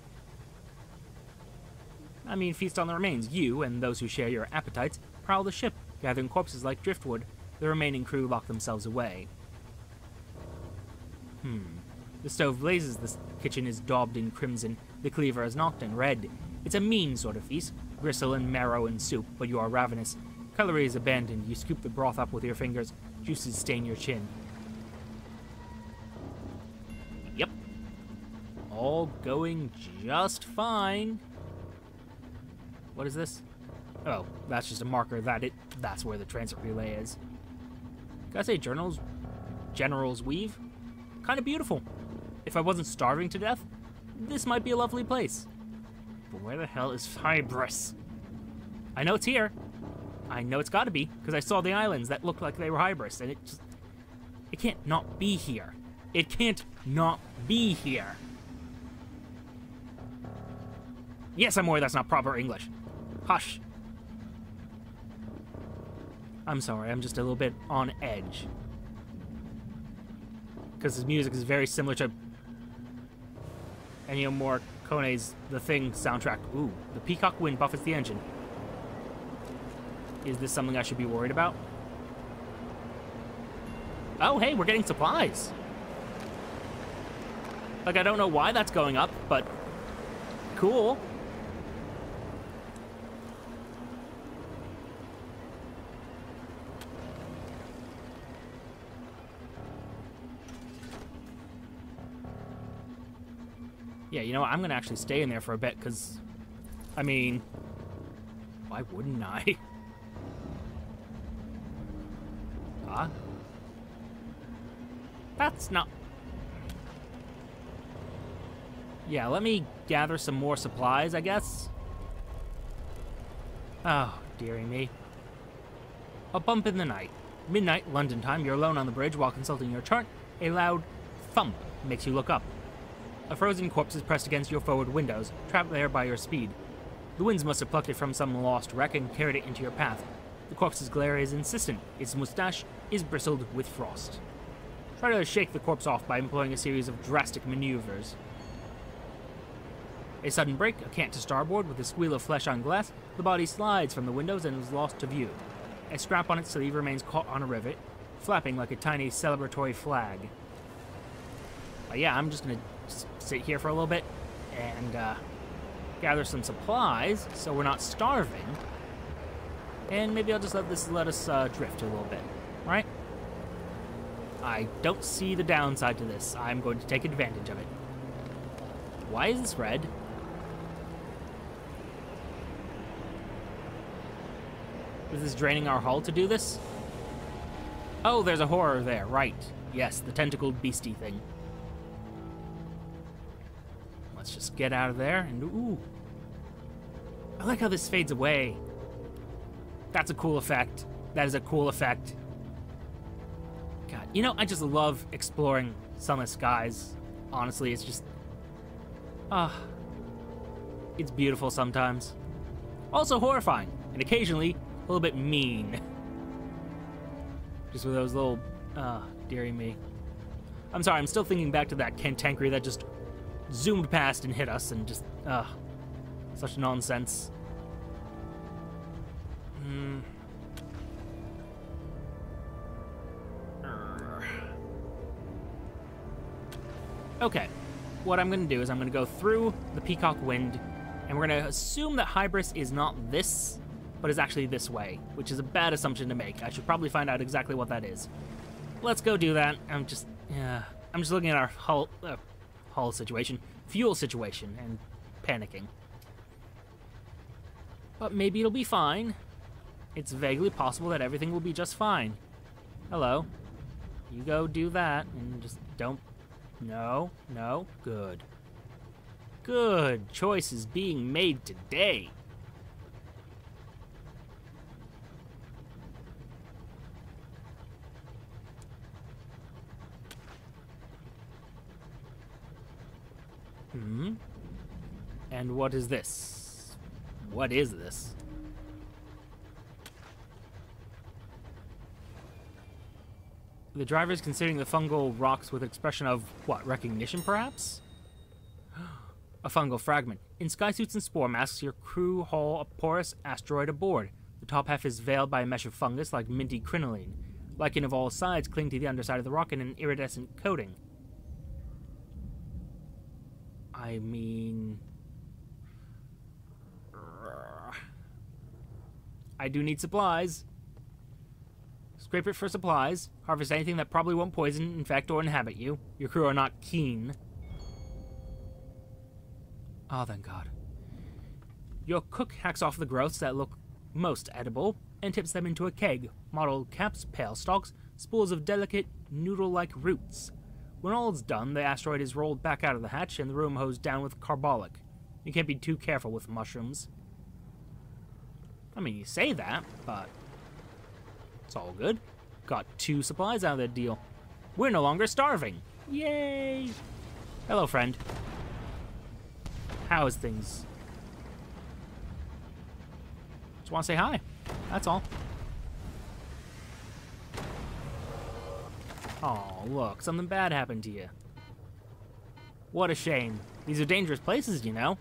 I mean, feast on the remains. You, and those who share your appetites, prowl the ship, gathering corpses like driftwood. The remaining crew lock themselves away. The stove blazes, the kitchen is daubed in crimson, the cleaver is knocked in red. It's a mean sort of feast, gristle and marrow and soup, but you are ravenous. Cutlery is abandoned. You scoop the broth up with your fingers. Juices stain your chin. Yep. All going just fine. What is this? Oh, that's just a marker that's where the transit relay is. Gotta say, General's Weave? Kind of beautiful. If I wasn't starving to death, this might be a lovely place. But where the hell is Hybris? I know it's here. I know it's gotta be, because I saw the islands that looked like they were Hybris, and it can't not be here. It can't not be here. Yes, I'm aware that's not proper English. Hush. I'm sorry, I'm just a little bit on edge. Because his music is very similar to Ennio Morricone's The Thing soundtrack. Ooh, the Peacock Wind buffets the engine. Is this something I should be worried about? Oh, hey, we're getting supplies. Like, I don't know why that's going up, but cool. Yeah, you know what? I'm going to actually stay in there for a bit, because, I mean, why wouldn't I? That's not... Yeah, let me gather some more supplies, I guess. Oh, dearie me. A bump in the night. Midnight, London time, you're alone on the bridge while consulting your chart. A loud thump makes you look up. A frozen corpse is pressed against your forward windows, trapped there by your speed. The winds must have plucked it from some lost wreck and carried it into your path. The corpse's glare is insistent. Its mustache is bristled with frost. Try to shake the corpse off by employing a series of drastic maneuvers. A sudden break, a cant to starboard with a squeal of flesh on glass, the body slides from the windows and is lost to view. A scrap on its sleeve remains caught on a rivet, flapping like a tiny celebratory flag. But yeah, I'm just gonna sit here for a little bit and gather some supplies so we're not starving. And maybe I'll just let us drift a little bit, right? I don't see the downside to this. I'm going to take advantage of it. Why is this red? Is this draining our hull to do this? Oh, there's a horror there, right. Yes, the tentacled beastie thing. Let's just get out of there and ooh. I like how this fades away. That's a cool effect. That is a cool effect. God, you know, I just love exploring sunless skies. Honestly, it's just... it's beautiful sometimes. Also horrifying, and occasionally a little bit mean. Just with those little... dearie me. I'm sorry, I'm still thinking back to that cantankerous that just zoomed past and hit us, and just... such nonsense. Okay, what I'm going to do is I'm going to go through the Peacock Wind, and we're going to assume that Hybris is not this, but is actually this way, which is a bad assumption to make. I should probably find out exactly what that is. Let's go do that. I'm just looking at our hull situation, fuel situation, and panicking. But maybe it'll be fine. It's vaguely possible that everything will be just fine. Hello. You go do that, and just don't... No, no, good. Good choices being made today. And what is this? What is this? The driver is considering the fungal rocks with expression of, what, recognition, perhaps? A fungal fragment. In skysuits and spore masks, your crew haul a porous asteroid aboard. The top half is veiled by a mesh of fungus like minty crinoline. Lichen of all sides cling to the underside of the rock in an iridescent coating. I mean... I do need supplies. Scrape it for supplies. Harvest anything that probably won't poison, infect, or inhabit you. Your crew are not keen. Oh, thank God. Your cook hacks off the growths that look most edible and tips them into a keg. Mottled caps, pale stalks, spools of delicate, noodle-like roots. When all is done, the asteroid is rolled back out of the hatch and the room hosed down with carbolic. You can't be too careful with mushrooms. I mean, you say that, but... it's all good. Got 2 supplies out of that deal. We're no longer starving. Yay! Hello, friend. How is things? Just want to say hi. That's all. Oh, look. Something bad happened to you. What a shame. These are dangerous places, you know.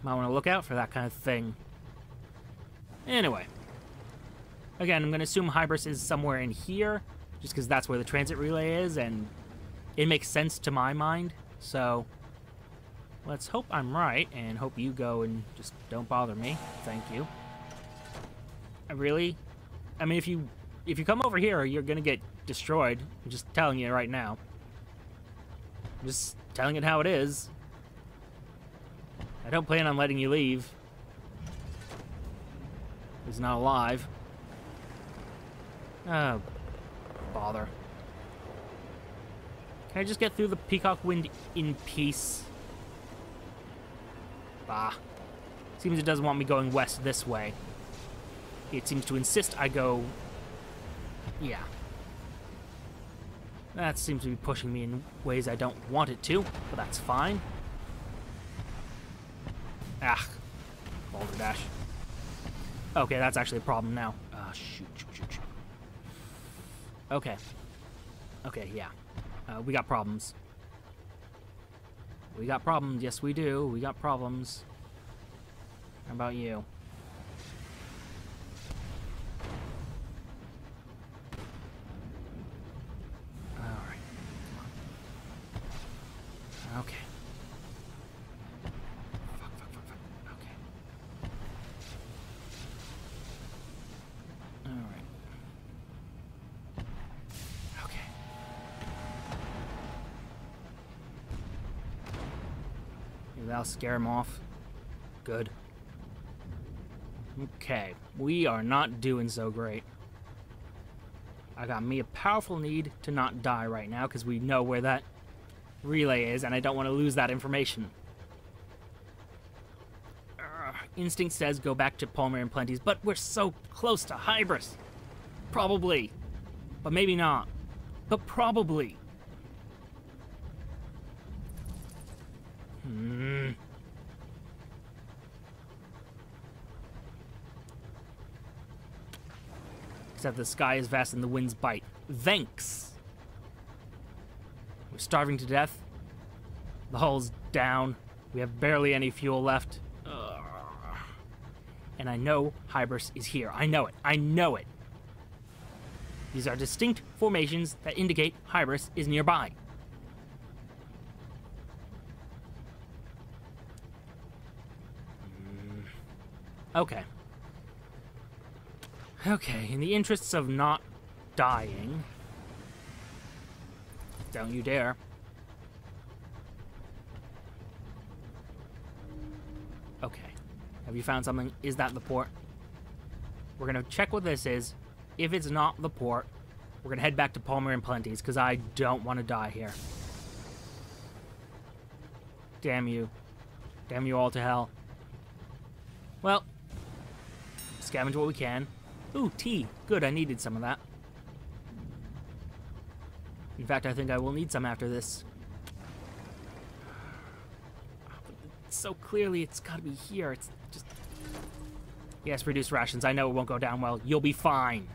Might want to look out for that kind of thing. Anyway. Again, I'm going to assume Hybris is somewhere in here, just because that's where the transit relay is, and it makes sense to my mind. So, let's hope I'm right, and hope you go and just don't bother me. Thank you. I mean, if you come over here, you're going to get destroyed. I'm just telling you right now. I'm just telling it how it is. I don't plan on letting you leave. He's not alive. Oh, bother. Can I just get through the Peacock Wind in peace? Bah. Seems it doesn't want me going west this way. It seems to insist I go... yeah. That seems to be pushing me in ways I don't want it to, but that's fine. Ah. Balderdash. Okay, that's actually a problem now. Shoot. Okay. Okay, yeah. We got problems. We got problems. Yes, we do. We got problems. How about you? Alright. Okay. That'll scare him off. Good. Okay, we are not doing so great. I got me a powerful need to not die right now, because we know where that relay is, and I don't want to lose that information. Instinct says go back to Palmer and Plenty's, but we're so close to Hybris. Probably. But maybe not. But probably. Except the sky is vast and the winds bite. Thanks! We're starving to death. The hull's down. We have barely any fuel left. And I know Hybris is here. I know it. I know it. These are distinct formations that indicate Hybris is nearby. Okay. Okay, in the interests of not dying... Don't you dare. Okay. Have you found something? Is that the port? We're gonna check what this is. If it's not the port, we're gonna head back to Palmer and Plenty's, because I don't want to die here. Damn you. Damn you all to hell. Well, scavenge what we can. Ooh, tea. Good, I needed some of that. In fact, I think I will need some after this. So clearly, it's gotta be here. It's just... Yes, reduce rations. I know it won't go down well. You'll be fine.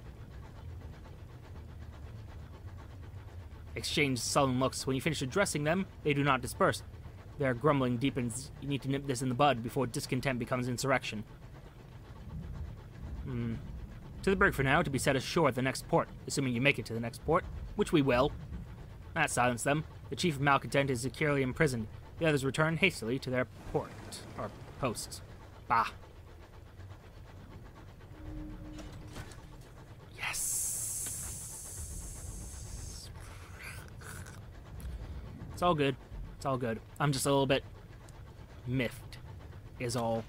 Exchange sullen looks. When you finish addressing them, they do not disperse. Their grumbling deepens. You need to nip this in the bud before discontent becomes insurrection. To the brig for now, to be set ashore at the next port, assuming you make it to the next port, which we will. That silenced them. The chief of malcontent is securely imprisoned. The others return hastily to their port, or posts. Bah. Yes. It's all good. It's all good. I'm just a little bit miffed, is all.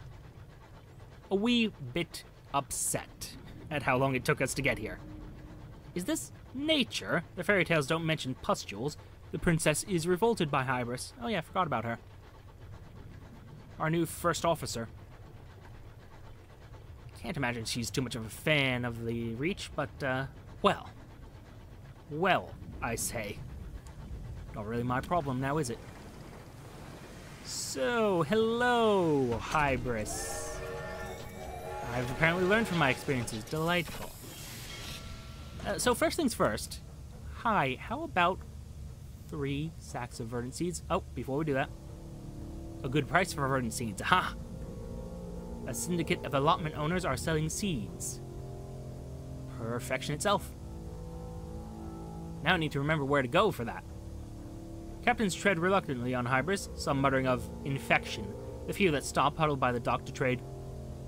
A wee bit upset at how long it took us to get here. Is this nature? The fairy tales don't mention pustules. The princess is revolted by Hybris. Oh yeah, I forgot about her. Our new first officer. Can't imagine she's too much of a fan of the Reach, but, well. Well, I say. Not really my problem now, is it? So, hello, Hybris. I've apparently learned from my experiences. Delightful. So first things first. Hi, how about 3 sacks of verdant seeds? Oh, before we do that. A good price for verdant seeds. Aha! A syndicate of allotment owners are selling seeds. Perfection itself. Now I need to remember where to go for that. Captains tread reluctantly on Hybris, some muttering of infection. The few that stop huddle by the dock to trade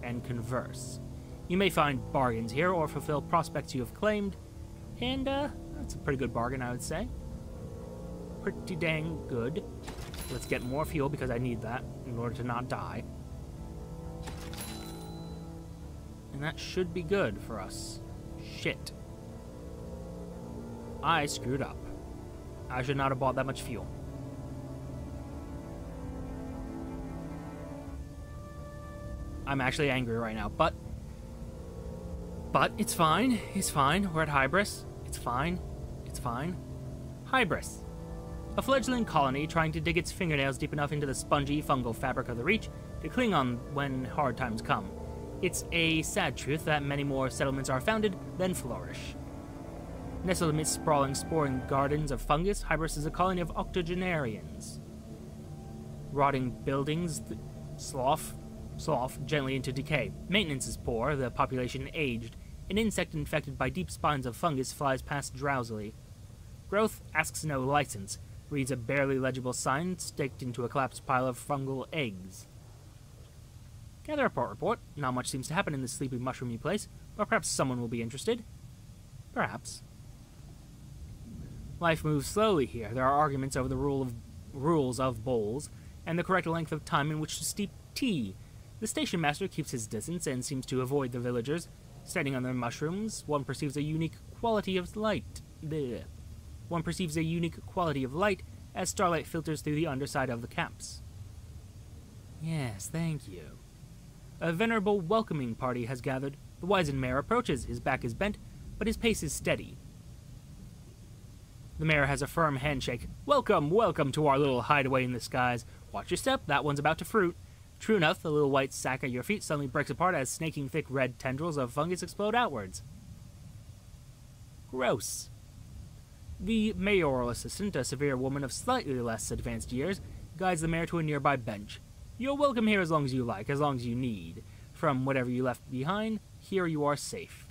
and converse. You may find bargains here or fulfill prospects you have claimed, and that's a pretty good bargain, I would say. Pretty dang good. Let's get more fuel because I need that in order to not die. And that should be good for us. Shit. I screwed up. I should not have bought that much fuel. I'm actually angry right now, but it's fine. It's fine. We're at Hybris. It's fine. It's fine. Hybris. A fledgling colony trying to dig its fingernails deep enough into the spongy, fungal fabric of the Reach to cling on when hard times come. It's a sad truth that many more settlements are founded than flourish. Nestled amidst sprawling, sporing gardens of fungus, Hybris is a colony of octogenarians. Rotting buildings slough gently into decay. Maintenance is poor, the population aged. An insect infected by deep spines of fungus flies past drowsily. Growth asks no license, reads a barely legible sign staked into a collapsed pile of fungal eggs. Gather a report. Not much seems to happen in this sleepy, mushroomy place, but perhaps someone will be interested. Perhaps. Life moves slowly here. There are arguments over the rules of bowls. and the correct length of time in which to steep tea. The station master keeps his distance and seems to avoid the villagers. Standing on their mushrooms, one perceives a unique quality of light. One perceives a unique quality of light as starlight filters through the underside of the caps. Yes, thank you. A venerable welcoming party has gathered. The wizened mayor approaches. His back is bent, but his pace is steady. The mayor has a firm handshake. Welcome, welcome to our little hideaway in the skies. Watch your step, that one's about to fruit. True enough, the little white sack at your feet suddenly breaks apart as snaking thick red tendrils of fungus explode outwards. Gross. The mayoral assistant, a severe woman of slightly less advanced years, guides the mayor to a nearby bench. You're welcome here as long as you like, as long as you need. From whatever you left behind, here you are safe.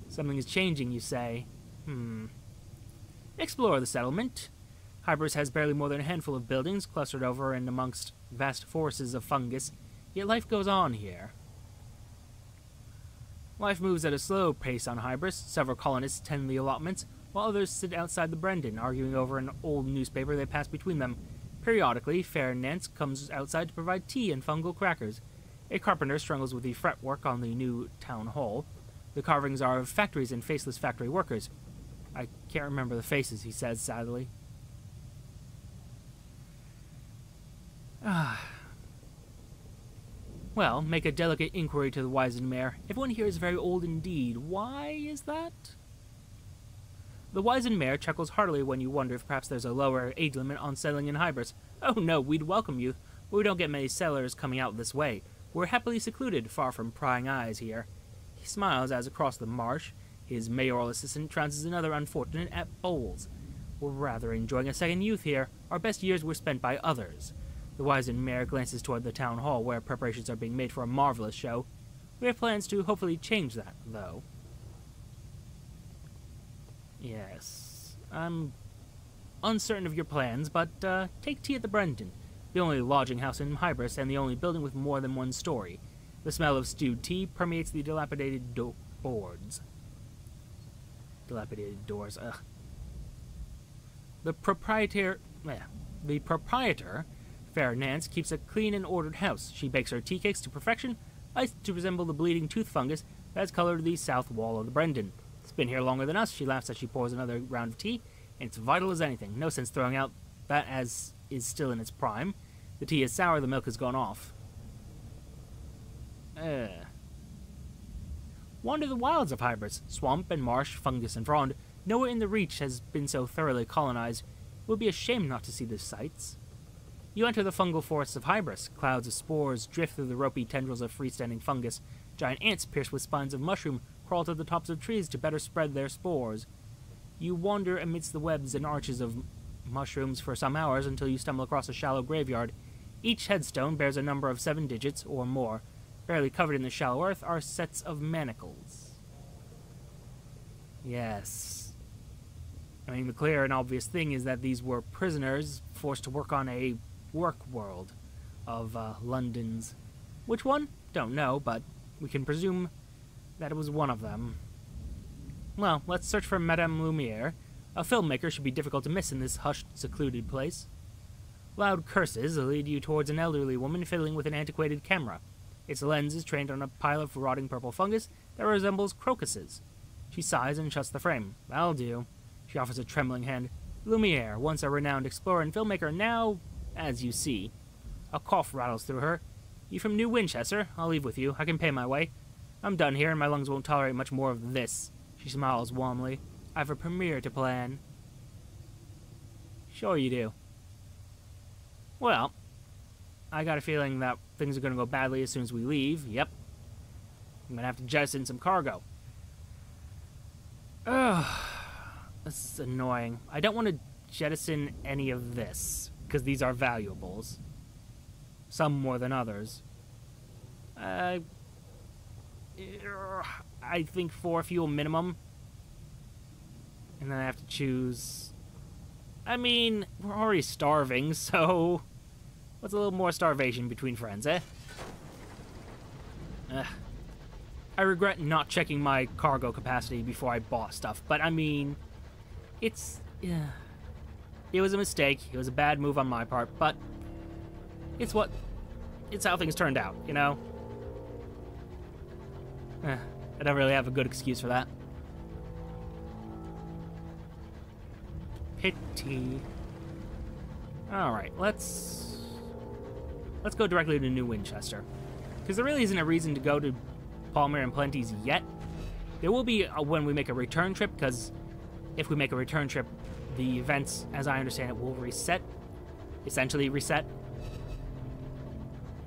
Something is changing, you say. Explore the settlement. Hybris has barely more than a handful of buildings clustered over and amongst vast forests of fungus, yet life goes on here. Life moves at a slow pace on Hybris. Several colonists tend the allotments, while others sit outside the Brendan, arguing over an old newspaper they pass between them. Periodically, Fair Nance comes outside to provide tea and fungal crackers. A carpenter struggles with the fretwork on the new town hall. The carvings are of factories and faceless factory workers. I can't remember the faces, he says sadly. Well, make a delicate inquiry to the wizened mayor. Everyone here is very old indeed. Why is that? The wizened mayor chuckles heartily when you wonder if perhaps there's a lower age limit on settling in Hybris. Oh no, we'd welcome you, but we don't get many settlers coming out this way. We're happily secluded, far from prying eyes here. He smiles as across the marsh, his mayoral assistant trounces another unfortunate at bowls. We're rather enjoying a second youth here. Our best years were spent by others. The wizened mayor glances toward the town hall, where preparations are being made for a marvelous show. We have plans to hopefully change that, though. Yes, I'm uncertain of your plans, but take tea at the Brendan, the only lodging house in Hybris and the only building with more than one story. The smell of stewed tea permeates the dilapidated boards. Dilapidated doors, ugh. The proprietor, Fair Nance, keeps a clean and ordered house. She bakes her tea cakes to perfection, iced to resemble the bleeding tooth fungus that has colored the south wall of the Brendan. It's been here longer than us, she laughs as she pours another round of tea, and it's vital as anything. No sense throwing out that as is still in its prime. The tea is sour, the milk has gone off. Wander the wilds of Hybris. Swamp and marsh, fungus and frond. Nowhere in the Reach has been so thoroughly colonized. It would be a shame not to see the sights. You enter the fungal forests of Hybris. Clouds of spores drift through the ropey tendrils of freestanding fungus. Giant ants pierced with spines of mushroom crawl to the tops of trees to better spread their spores. You wander amidst the webs and arches of mushrooms for some hours until you stumble across a shallow graveyard. Each headstone bears a number of 7 digits or more. Barely covered in the shallow earth are sets of manacles. Yes. I mean, the clear and obvious thing is that these were prisoners forced to work on a work world of London's. Which one? Don't know, but we can presume that it was one of them. Well, let's search for Madame Lumiere. A filmmaker should be difficult to miss in this hushed, secluded place. Loud curses lead you towards an elderly woman fiddling with an antiquated camera. Its lens is trained on a pile of rotting purple fungus that resembles crocuses. She sighs and shuts the frame. That'll do. She offers a trembling hand. Lumiere, once a renowned explorer and filmmaker, now, as you see. A cough rattles through her. You from New Winchester? I'll leave with you. I can pay my way. I'm done here, and my lungs won't tolerate much more of this. She smiles warmly. I've a premiere to plan. Sure you do. Well, I got a feeling that things are going to go badly as soon as we leave. Yep. I'm going to have to jettison some cargo. Ugh. This is annoying. I don't want to jettison any of this, because these are valuables. Some more than others. I think 4 fuel minimum. And then I have to choose... I mean, we're already starving, so... What's a little more starvation between friends, eh? I regret not checking my cargo capacity before I bought stuff, but I mean... It's... It was a mistake. It was a bad move on my part, but... It's how things turned out, you know? I don't really have a good excuse for that. Pity. Alright, let's go directly to New Winchester. Because there really isn't a reason to go to Palmer and Plenty's yet. There will be when we make a return trip, because if we make a return trip, the events, as I understand it, will reset. Essentially reset.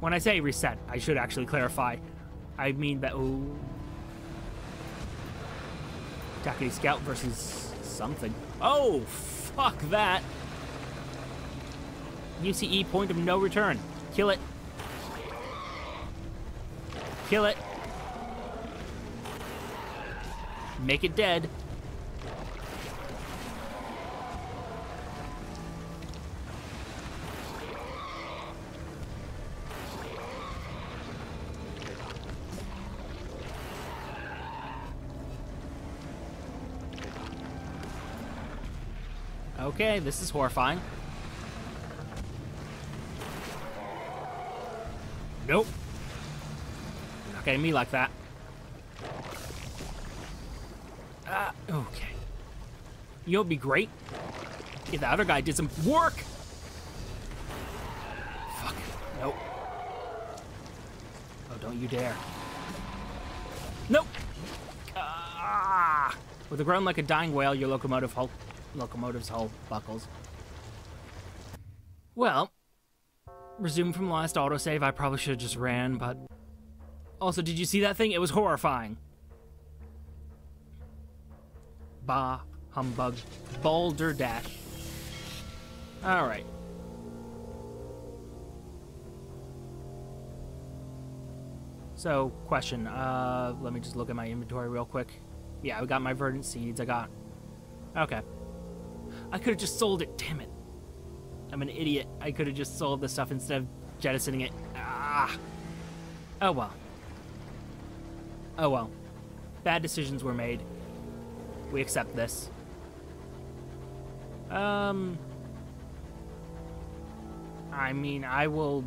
When I say reset, I should actually clarify. I mean that... Oh... Tackety Scout versus something. Oh, fuck that. UCE point of no return. Kill it. Kill it. Make it dead. Okay, this is horrifying. Nope. You're not getting me like that. Okay. You know what'd be great? If the other guy did some work! Fuck. Nope. Oh, don't you dare. Nope! With a groan like a dying whale, your locomotive's hull buckles. Well, resume from last autosave. I probably should have just ran, but... Also, did you see that thing? It was horrifying. Bah, humbug, balderdash. Alright. So, question. Let me just look at my inventory real quick. Yeah, I got my verdant seeds. Okay. I could have just sold it. Damn it. I'm an idiot. I could have just sold this stuff instead of jettisoning it. Oh well. Oh well. Bad decisions were made. We accept this. I mean, I'll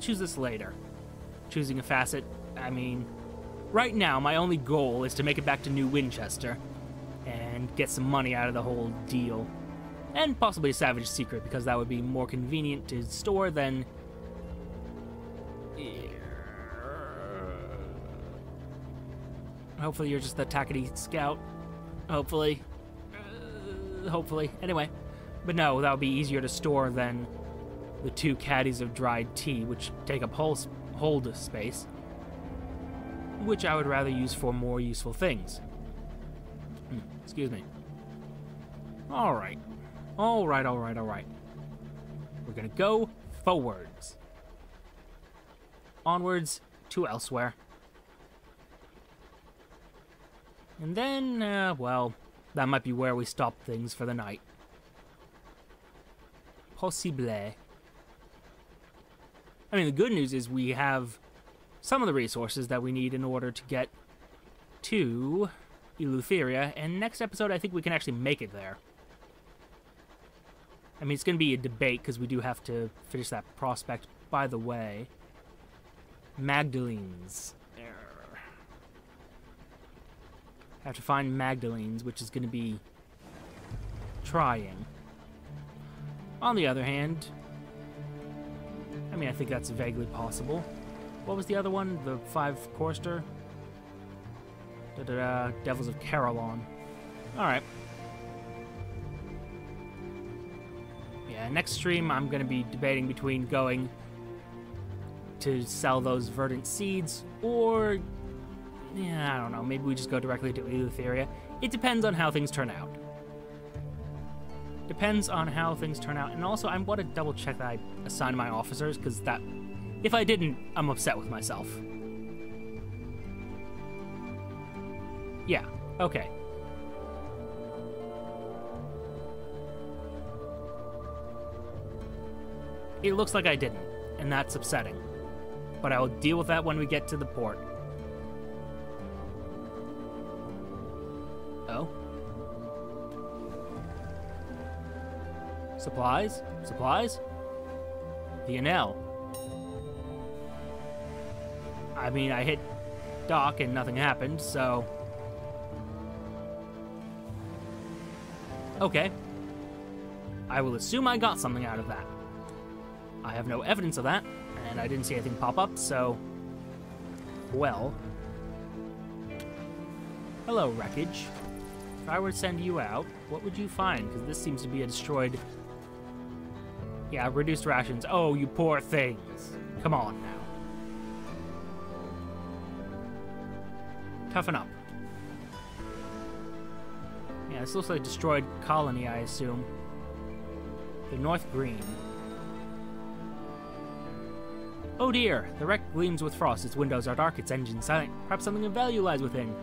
choose this later. Choosing a facet, I mean, right now my only goal is to make it back to New Winchester and get some money out of the whole deal. And possibly a Savage Secret, because that would be more convenient to store than... Hopefully you're just the Tackety Scout. Hopefully. Hopefully. Anyway. But no, that would be easier to store than the 2 caddies of dried tea, which take up hold space. Which I would rather use for more useful things. Excuse me. Alright. Alright. We're gonna go forwards. Onwards to elsewhere. And then, well, that might be where we stop things for the night. Possible. I mean, the good news is we have some of the resources that we need in order to get to Eleutheria, and next episode I think we can actually make it there. I mean, it's going to be a debate because we do have to finish that prospect. By the way, Magdalene's. Have to find Magdalene's, which is going to be trying. On the other hand, I mean, I think that's vaguely possible. What was the other one? The 5 Chorister? Devils of Carillon. Alright. Yeah, next stream I'm going to be debating between going to sell those verdant seeds or... Yeah, I don't know. Maybe we just go directly to Eleutheria. It depends on how things turn out. Depends on how things turn out. And also, I want to double check that I assigned my officers, because that... If I didn't, I'm upset with myself. Yeah, okay. It looks like I didn't, and that's upsetting. But I will deal with that when we get to the port. Oh. Supplies? Supplies? The Enel. I mean, I hit dock and nothing happened, so... Okay. I will assume I got something out of that. I have no evidence of that, and I didn't see anything pop up, so... Well... Hello, wreckage. If I were to send you out, what would you find? Because this seems to be a destroyed... Yeah, reduced rations. Oh, you poor things. Come on now. Toughen up. Yeah, this looks like a destroyed colony, I assume. The North Green. Oh dear, the wreck gleams with frost. Its windows are dark, its engine silent. Perhaps something of value lies within.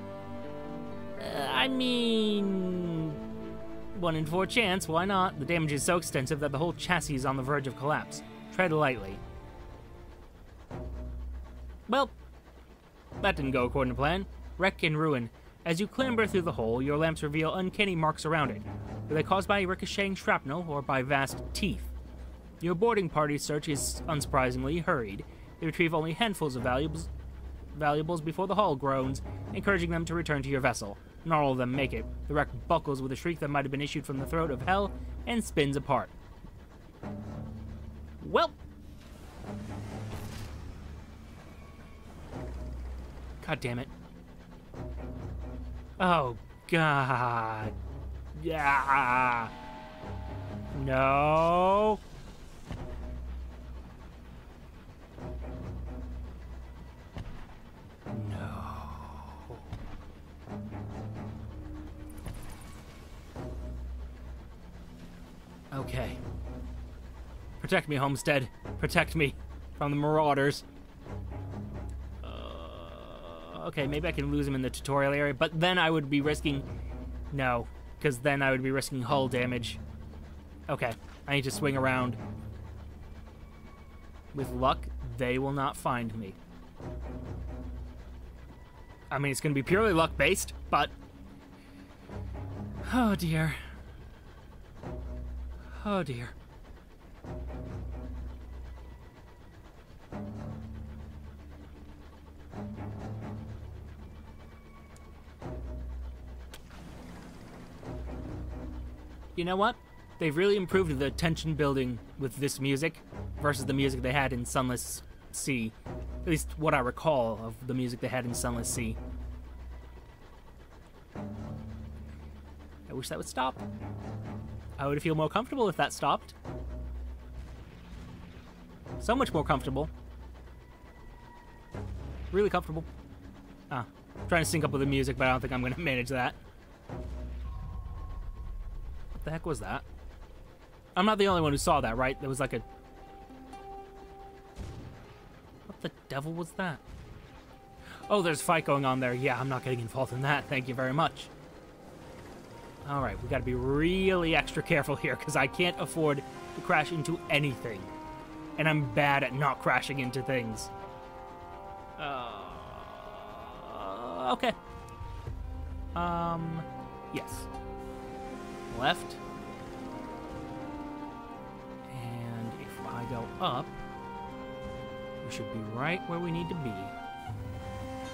I mean... 1 in 4 chance, why not? The damage is so extensive that the whole chassis is on the verge of collapse. Tread lightly. Well, that didn't go according to plan. Wreck and ruin. As you clamber through the hole, your lamps reveal uncanny marks around it. Were they caused by ricocheting shrapnel or by vast teeth? Your boarding party's search is, unsurprisingly, hurried. They retrieve only handfuls of valuables before the hull groans, encouraging them to return to your vessel. Not all of them make it. The wreck buckles with a shriek that might have been issued from the throat of hell and spins apart. Well. God damn it. Oh, God. Yeah. No. Okay. Protect me, Homestead. Protect me from the marauders. Okay, maybe I can lose him in the tutorial area, but then I would be risking... No, because then I would be risking hull damage. Okay, I need to swing around. With luck, they will not find me. I mean, it's going to be purely luck-based, but... Oh, dear. Oh, dear. You know what? They've really improved the tension building with this music versus the music they had in Sunless Sea. At least what I recall of the music they had in Sunless Sea. I wish that would stop. I would feel more comfortable if that stopped. So much more comfortable. Really comfortable. Ah, trying to sync up with the music, but I don't think I'm going to manage that. What the heck was that? I'm not the only one who saw that, right? There was like a... What the devil was that? Oh, there's a fight going on there. Yeah, I'm not getting involved in that. Thank you very much. Alright, we gotta be really extra careful here, because I can't afford to crash into anything. And I'm bad at not crashing into things. Okay. Yes. Left. And if I go up, we should be right where we need to be.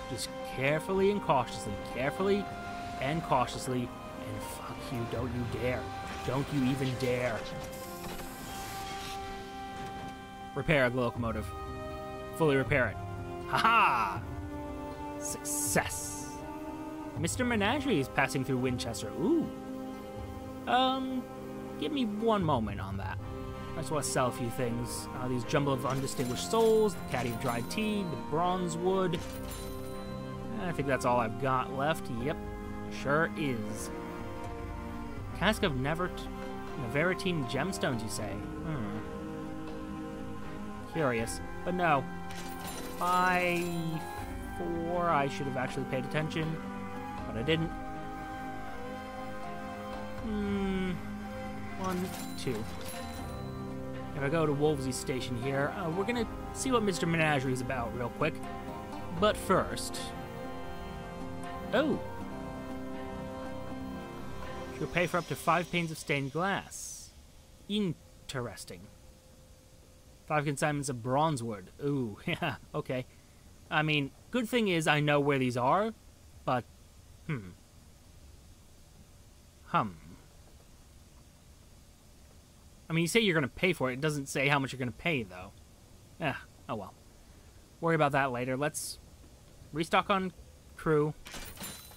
Just carefully and cautiously. Carefully and cautiously. And fuck you, don't you dare. Don't you even dare. Repair the locomotive. Fully repair it. Haha! Success. Mr. Menagerie is passing through Winchester. Ooh. Give me one moment on that. I just want to sell a few things. These jumble of undistinguished souls, the caddy of dried tea, the bronze wood. I think that's all I've got left. Yep, sure is. Cask of Nevertine gemstones, you say? Curious, but no. 5, 4, I should have actually paid attention, but I didn't. 1, 2. If I go to Wolvesey Station here, we're gonna see what Mr. Menagerie is about real quick. But first... Oh! She'll pay for up to 5 panes of stained glass. Interesting. 5 consignments of bronze wood. Ooh, yeah, okay. I mean, good thing is I know where these are, but, I mean, you say you're going to pay for it. It doesn't say how much you're going to pay, though. Oh well. Worry about that later. Let's restock on crew,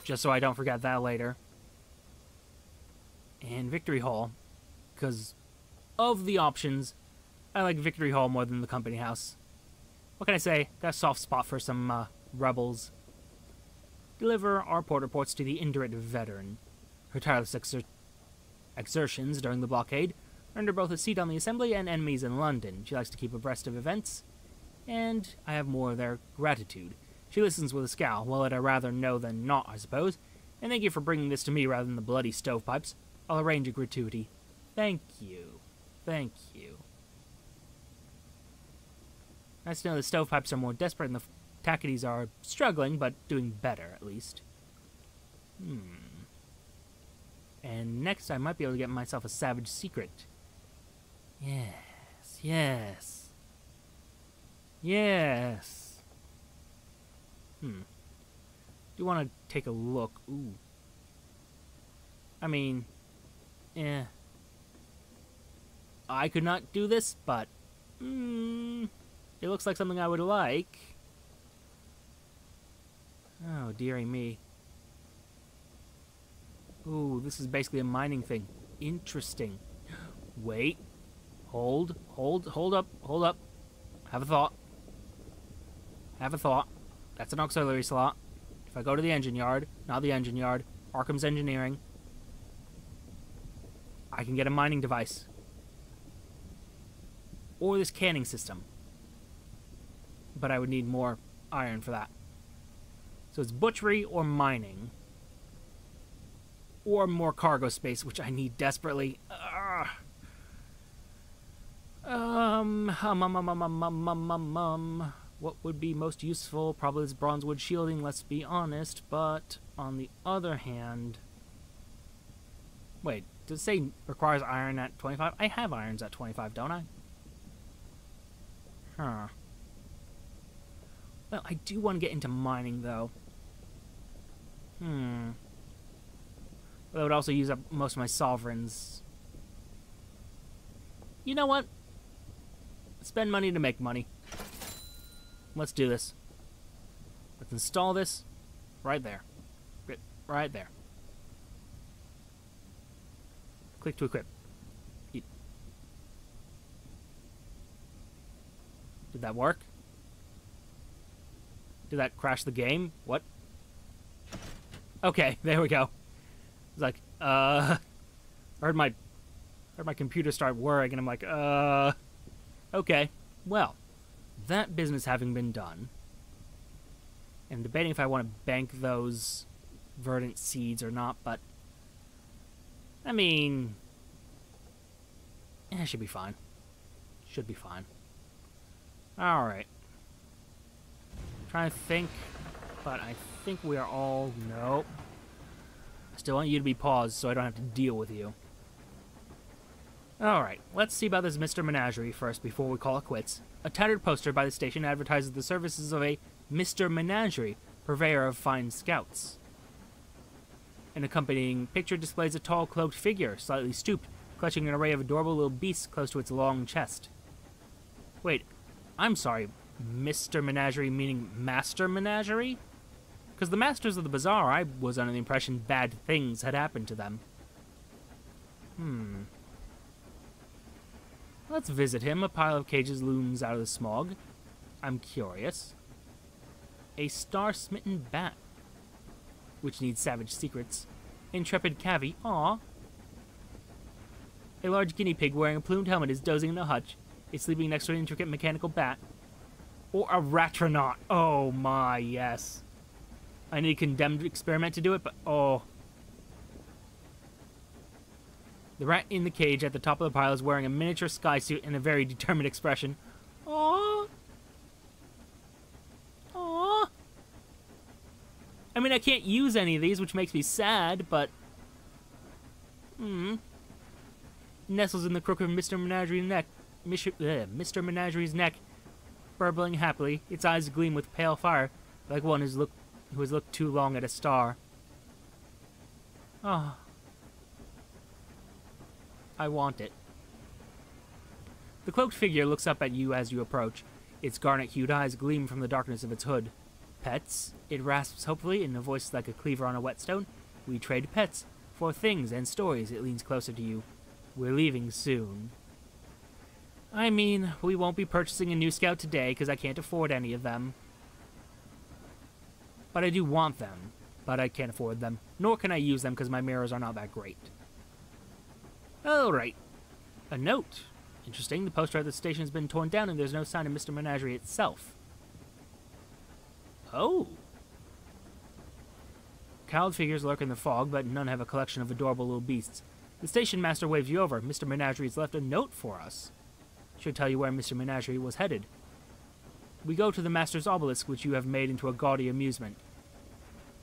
just so I don't forget that later. And Victory Hall, because of the options, I like Victory Hall more than the company house. What can I say? Got a soft spot for some rebels. Deliver our port reports to the indurate veteran. Her tireless exertions during the blockade earned her both a seat on the assembly and enemies in London. She likes to keep abreast of events, and I have more of their gratitude. She listens with a scowl. Well, I'd rather know than not, I suppose. And thank you for bringing this to me rather than the bloody stovepipes. I'll arrange a gratuity. Thank you. Thank you. Nice to know the stovepipes are more desperate and the Tackities are struggling, but doing better, at least. And next I might be able to get myself a savage secret. Yes, yes. Yes. Do want to take a look. Ooh. I mean, I could not do this, but it looks like something I would like. Oh, dearie me. Ooh, this is basically a mining thing. Interesting. Wait. Hold up. Have a thought. That's an auxiliary slot. If I go to the engine yard, not the engine yard, Arkham's Engineering, I can get a mining device. Or this canning system. But I would need more iron for that. So it's butchery or mining. Or more cargo space, which I need desperately. What would be most useful? Probably this bronze wood shielding, let's be honest. But on the other hand... Wait, does it say requires iron at 25? I have irons at 25, don't I? Huh. Well, I do want to get into mining, though. But I would also use up most of my sovereigns. You know what? Spend money to make money. Let's do this. Let's install this right there. Right there. Click to equip. Did that work? Did that crash the game? What? Okay, there we go. It's like, I heard my computer start whirring, and I'm like, okay. Well, that business having been done, and debating if I want to bank those verdant seeds or not, but, I mean, it should be fine. Should be fine. Alright. Trying to think, but I think we are all... Nope. I still want you to be paused so I don't have to deal with you. Alright, let's see about this Mr. Menagerie first before we call it quits. A tattered poster by the station advertises the services of a Mr. Menagerie, purveyor of fine scouts. An accompanying picture displays a tall, cloaked figure, slightly stooped, clutching an array of adorable little beasts close to its long chest. Wait, I'm sorry, Mr. Menagerie meaning Master Menagerie? Because the Masters of the Bazaar, I was under the impression bad things had happened to them. Let's visit him. A pile of cages looms out of the smog. I'm curious. A star-smitten bat, which needs savage secrets. Intrepid Cavi. Aw. A large guinea pig wearing a plumed helmet is dozing in a hutch. It's sleeping next to an intricate mechanical bat. Or a ratronaut. Oh my, yes. I need a condemned experiment to do it, but oh. The rat in the cage at the top of the pile is wearing a miniature sky suit and a very determined expression. Aww. Aww. I mean, I can't use any of these, which makes me sad, but... Nestles in the crook of Mr. Menagerie's neck. Mr. Menagerie's neck, burbling happily. Its eyes gleam with pale fire, like one who has looked too long at a star. Ah. Oh. I want it. The cloaked figure looks up at you as you approach. Its garnet-hued eyes gleam from the darkness of its hood. Pets? It rasps hopefully in a voice like a cleaver on a whetstone. We trade pets for things and stories. It leans closer to you. We're leaving soon. I mean, we won't be purchasing a new Scout today because I can't afford any of them. But I do want them. But I can't afford them. Nor can I use them because my mirrors are not that great. Alright. A note. Interesting. The poster at the station has been torn down and there's no sign of Mr. Menagerie itself. Oh. Cowled figures lurk in the fog, but none have a collection of adorable little beasts. The station master waves you over. Mr. Menagerie's left a note for us. Should tell you where Mr. Menagerie was headed. We go to the Master's Obelisk, which you have made into a gaudy amusement.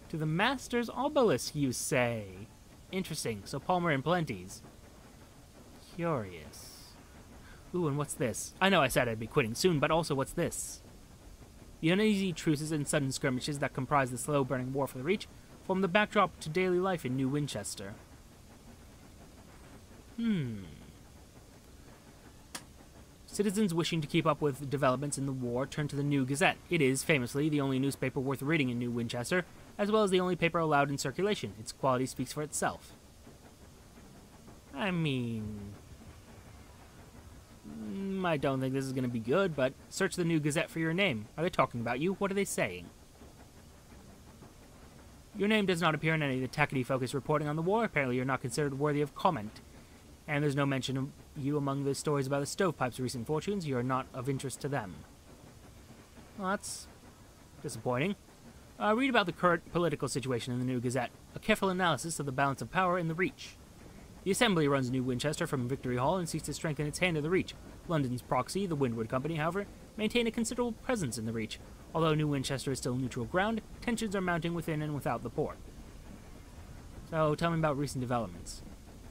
To the Master's Obelisk, you say? Interesting. So Palmer and Plenty's. Curious. Ooh, and what's this? I know I said I'd be quitting soon, but also what's this? The uneasy truces and sudden skirmishes that comprise the slow-burning war for the Reach form the backdrop to daily life in New Winchester. Citizens wishing to keep up with developments in the war turn to the New Gazette. It is, famously, the only newspaper worth reading in New Winchester, as well as the only paper allowed in circulation. Its quality speaks for itself. I mean... I don't think this is going to be good, but search the New Gazette for your name. Are they talking about you? What are they saying? Your name does not appear in any of the tackety-focused reporting on the war. Apparently you're not considered worthy of comment. And there's no mention of you among the stories about the Stovepipe's recent fortunes. You are not of interest to them. Well, that's disappointing. Read about the current political situation in the New Gazette. A careful analysis of the balance of power in the Reach. The Assembly runs New Winchester from Victory Hall and seeks to strengthen its hand in the Reach. London's proxy, the Windward Company, however, maintain a considerable presence in the Reach. Although New Winchester is still neutral ground, tensions are mounting within and without the port. So, tell me about recent developments.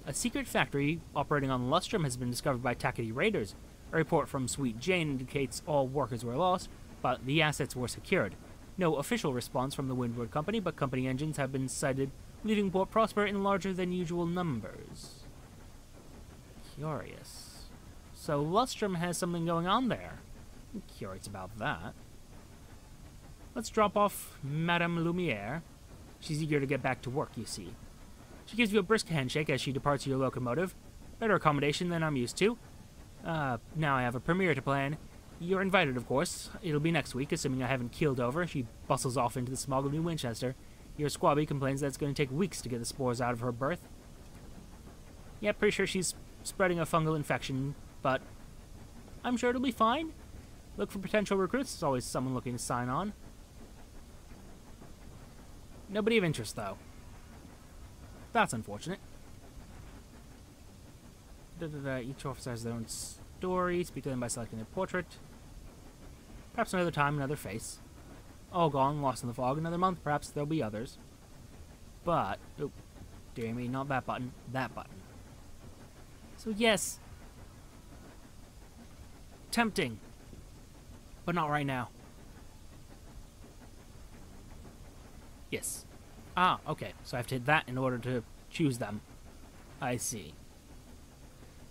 A secret factory operating on Lustrum has been discovered by Tackety raiders. A report from Sweet Jane indicates all workers were lost, but the assets were secured. No official response from the Windward Company, but company engines have been sighted, leaving Port Prosper in larger than usual numbers. Curious. So Lustrum has something going on there. I'm curious about that. Let's drop off Madame Lumiere. She's eager to get back to work, you see. She gives you a brisk handshake as she departs your locomotive. Better accommodation than I'm used to. Now I have a premiere to plan. You're invited, of course. It'll be next week, assuming I haven't keeled over. She bustles off into the smog of New Winchester. Your squabby complains that it's going to take weeks to get the spores out of her berth. Yeah, pretty sure she's spreading a fungal infection, but I'm sure it'll be fine. Look for potential recruits. There's always someone looking to sign on. Nobody of interest, though. That's unfortunate. Each officer has their own story. Speak to them by selecting their portrait. Perhaps another time, another face. All gone, lost in the fog. Another month, perhaps there'll be others. But, oh, dear me, not that button. That button. So yes. Tempting. But not right now. Yes. Ah, okay. So I have to hit that in order to choose them. I see.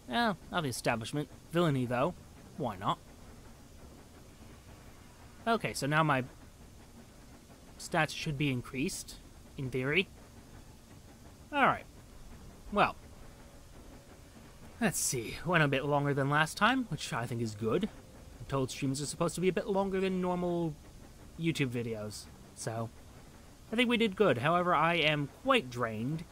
Well, not the establishment. Villainy, though. Why not? Okay, so now my stats should be increased, in theory. Alright. Well. Let's see. Went a bit longer than last time, which I think is good. I'm told streams are supposed to be a bit longer than normal YouTube videos. So, I think we did good. However, I am quite drained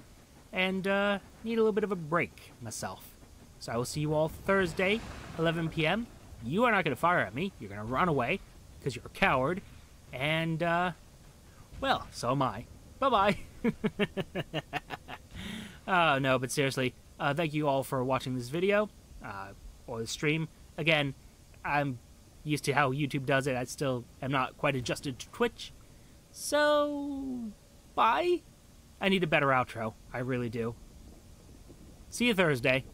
and need a little bit of a break myself. So I will see you all Thursday, 11 p.m. You are not going to fire at me. You're going to run away because you're a coward. And, well, so am I. Bye-bye. No, but seriously, thank you all for watching this video, or the stream. Again, I'm used to how YouTube does it. I still am not quite adjusted to Twitch. So, bye. I need a better outro. I really do. See you Thursday.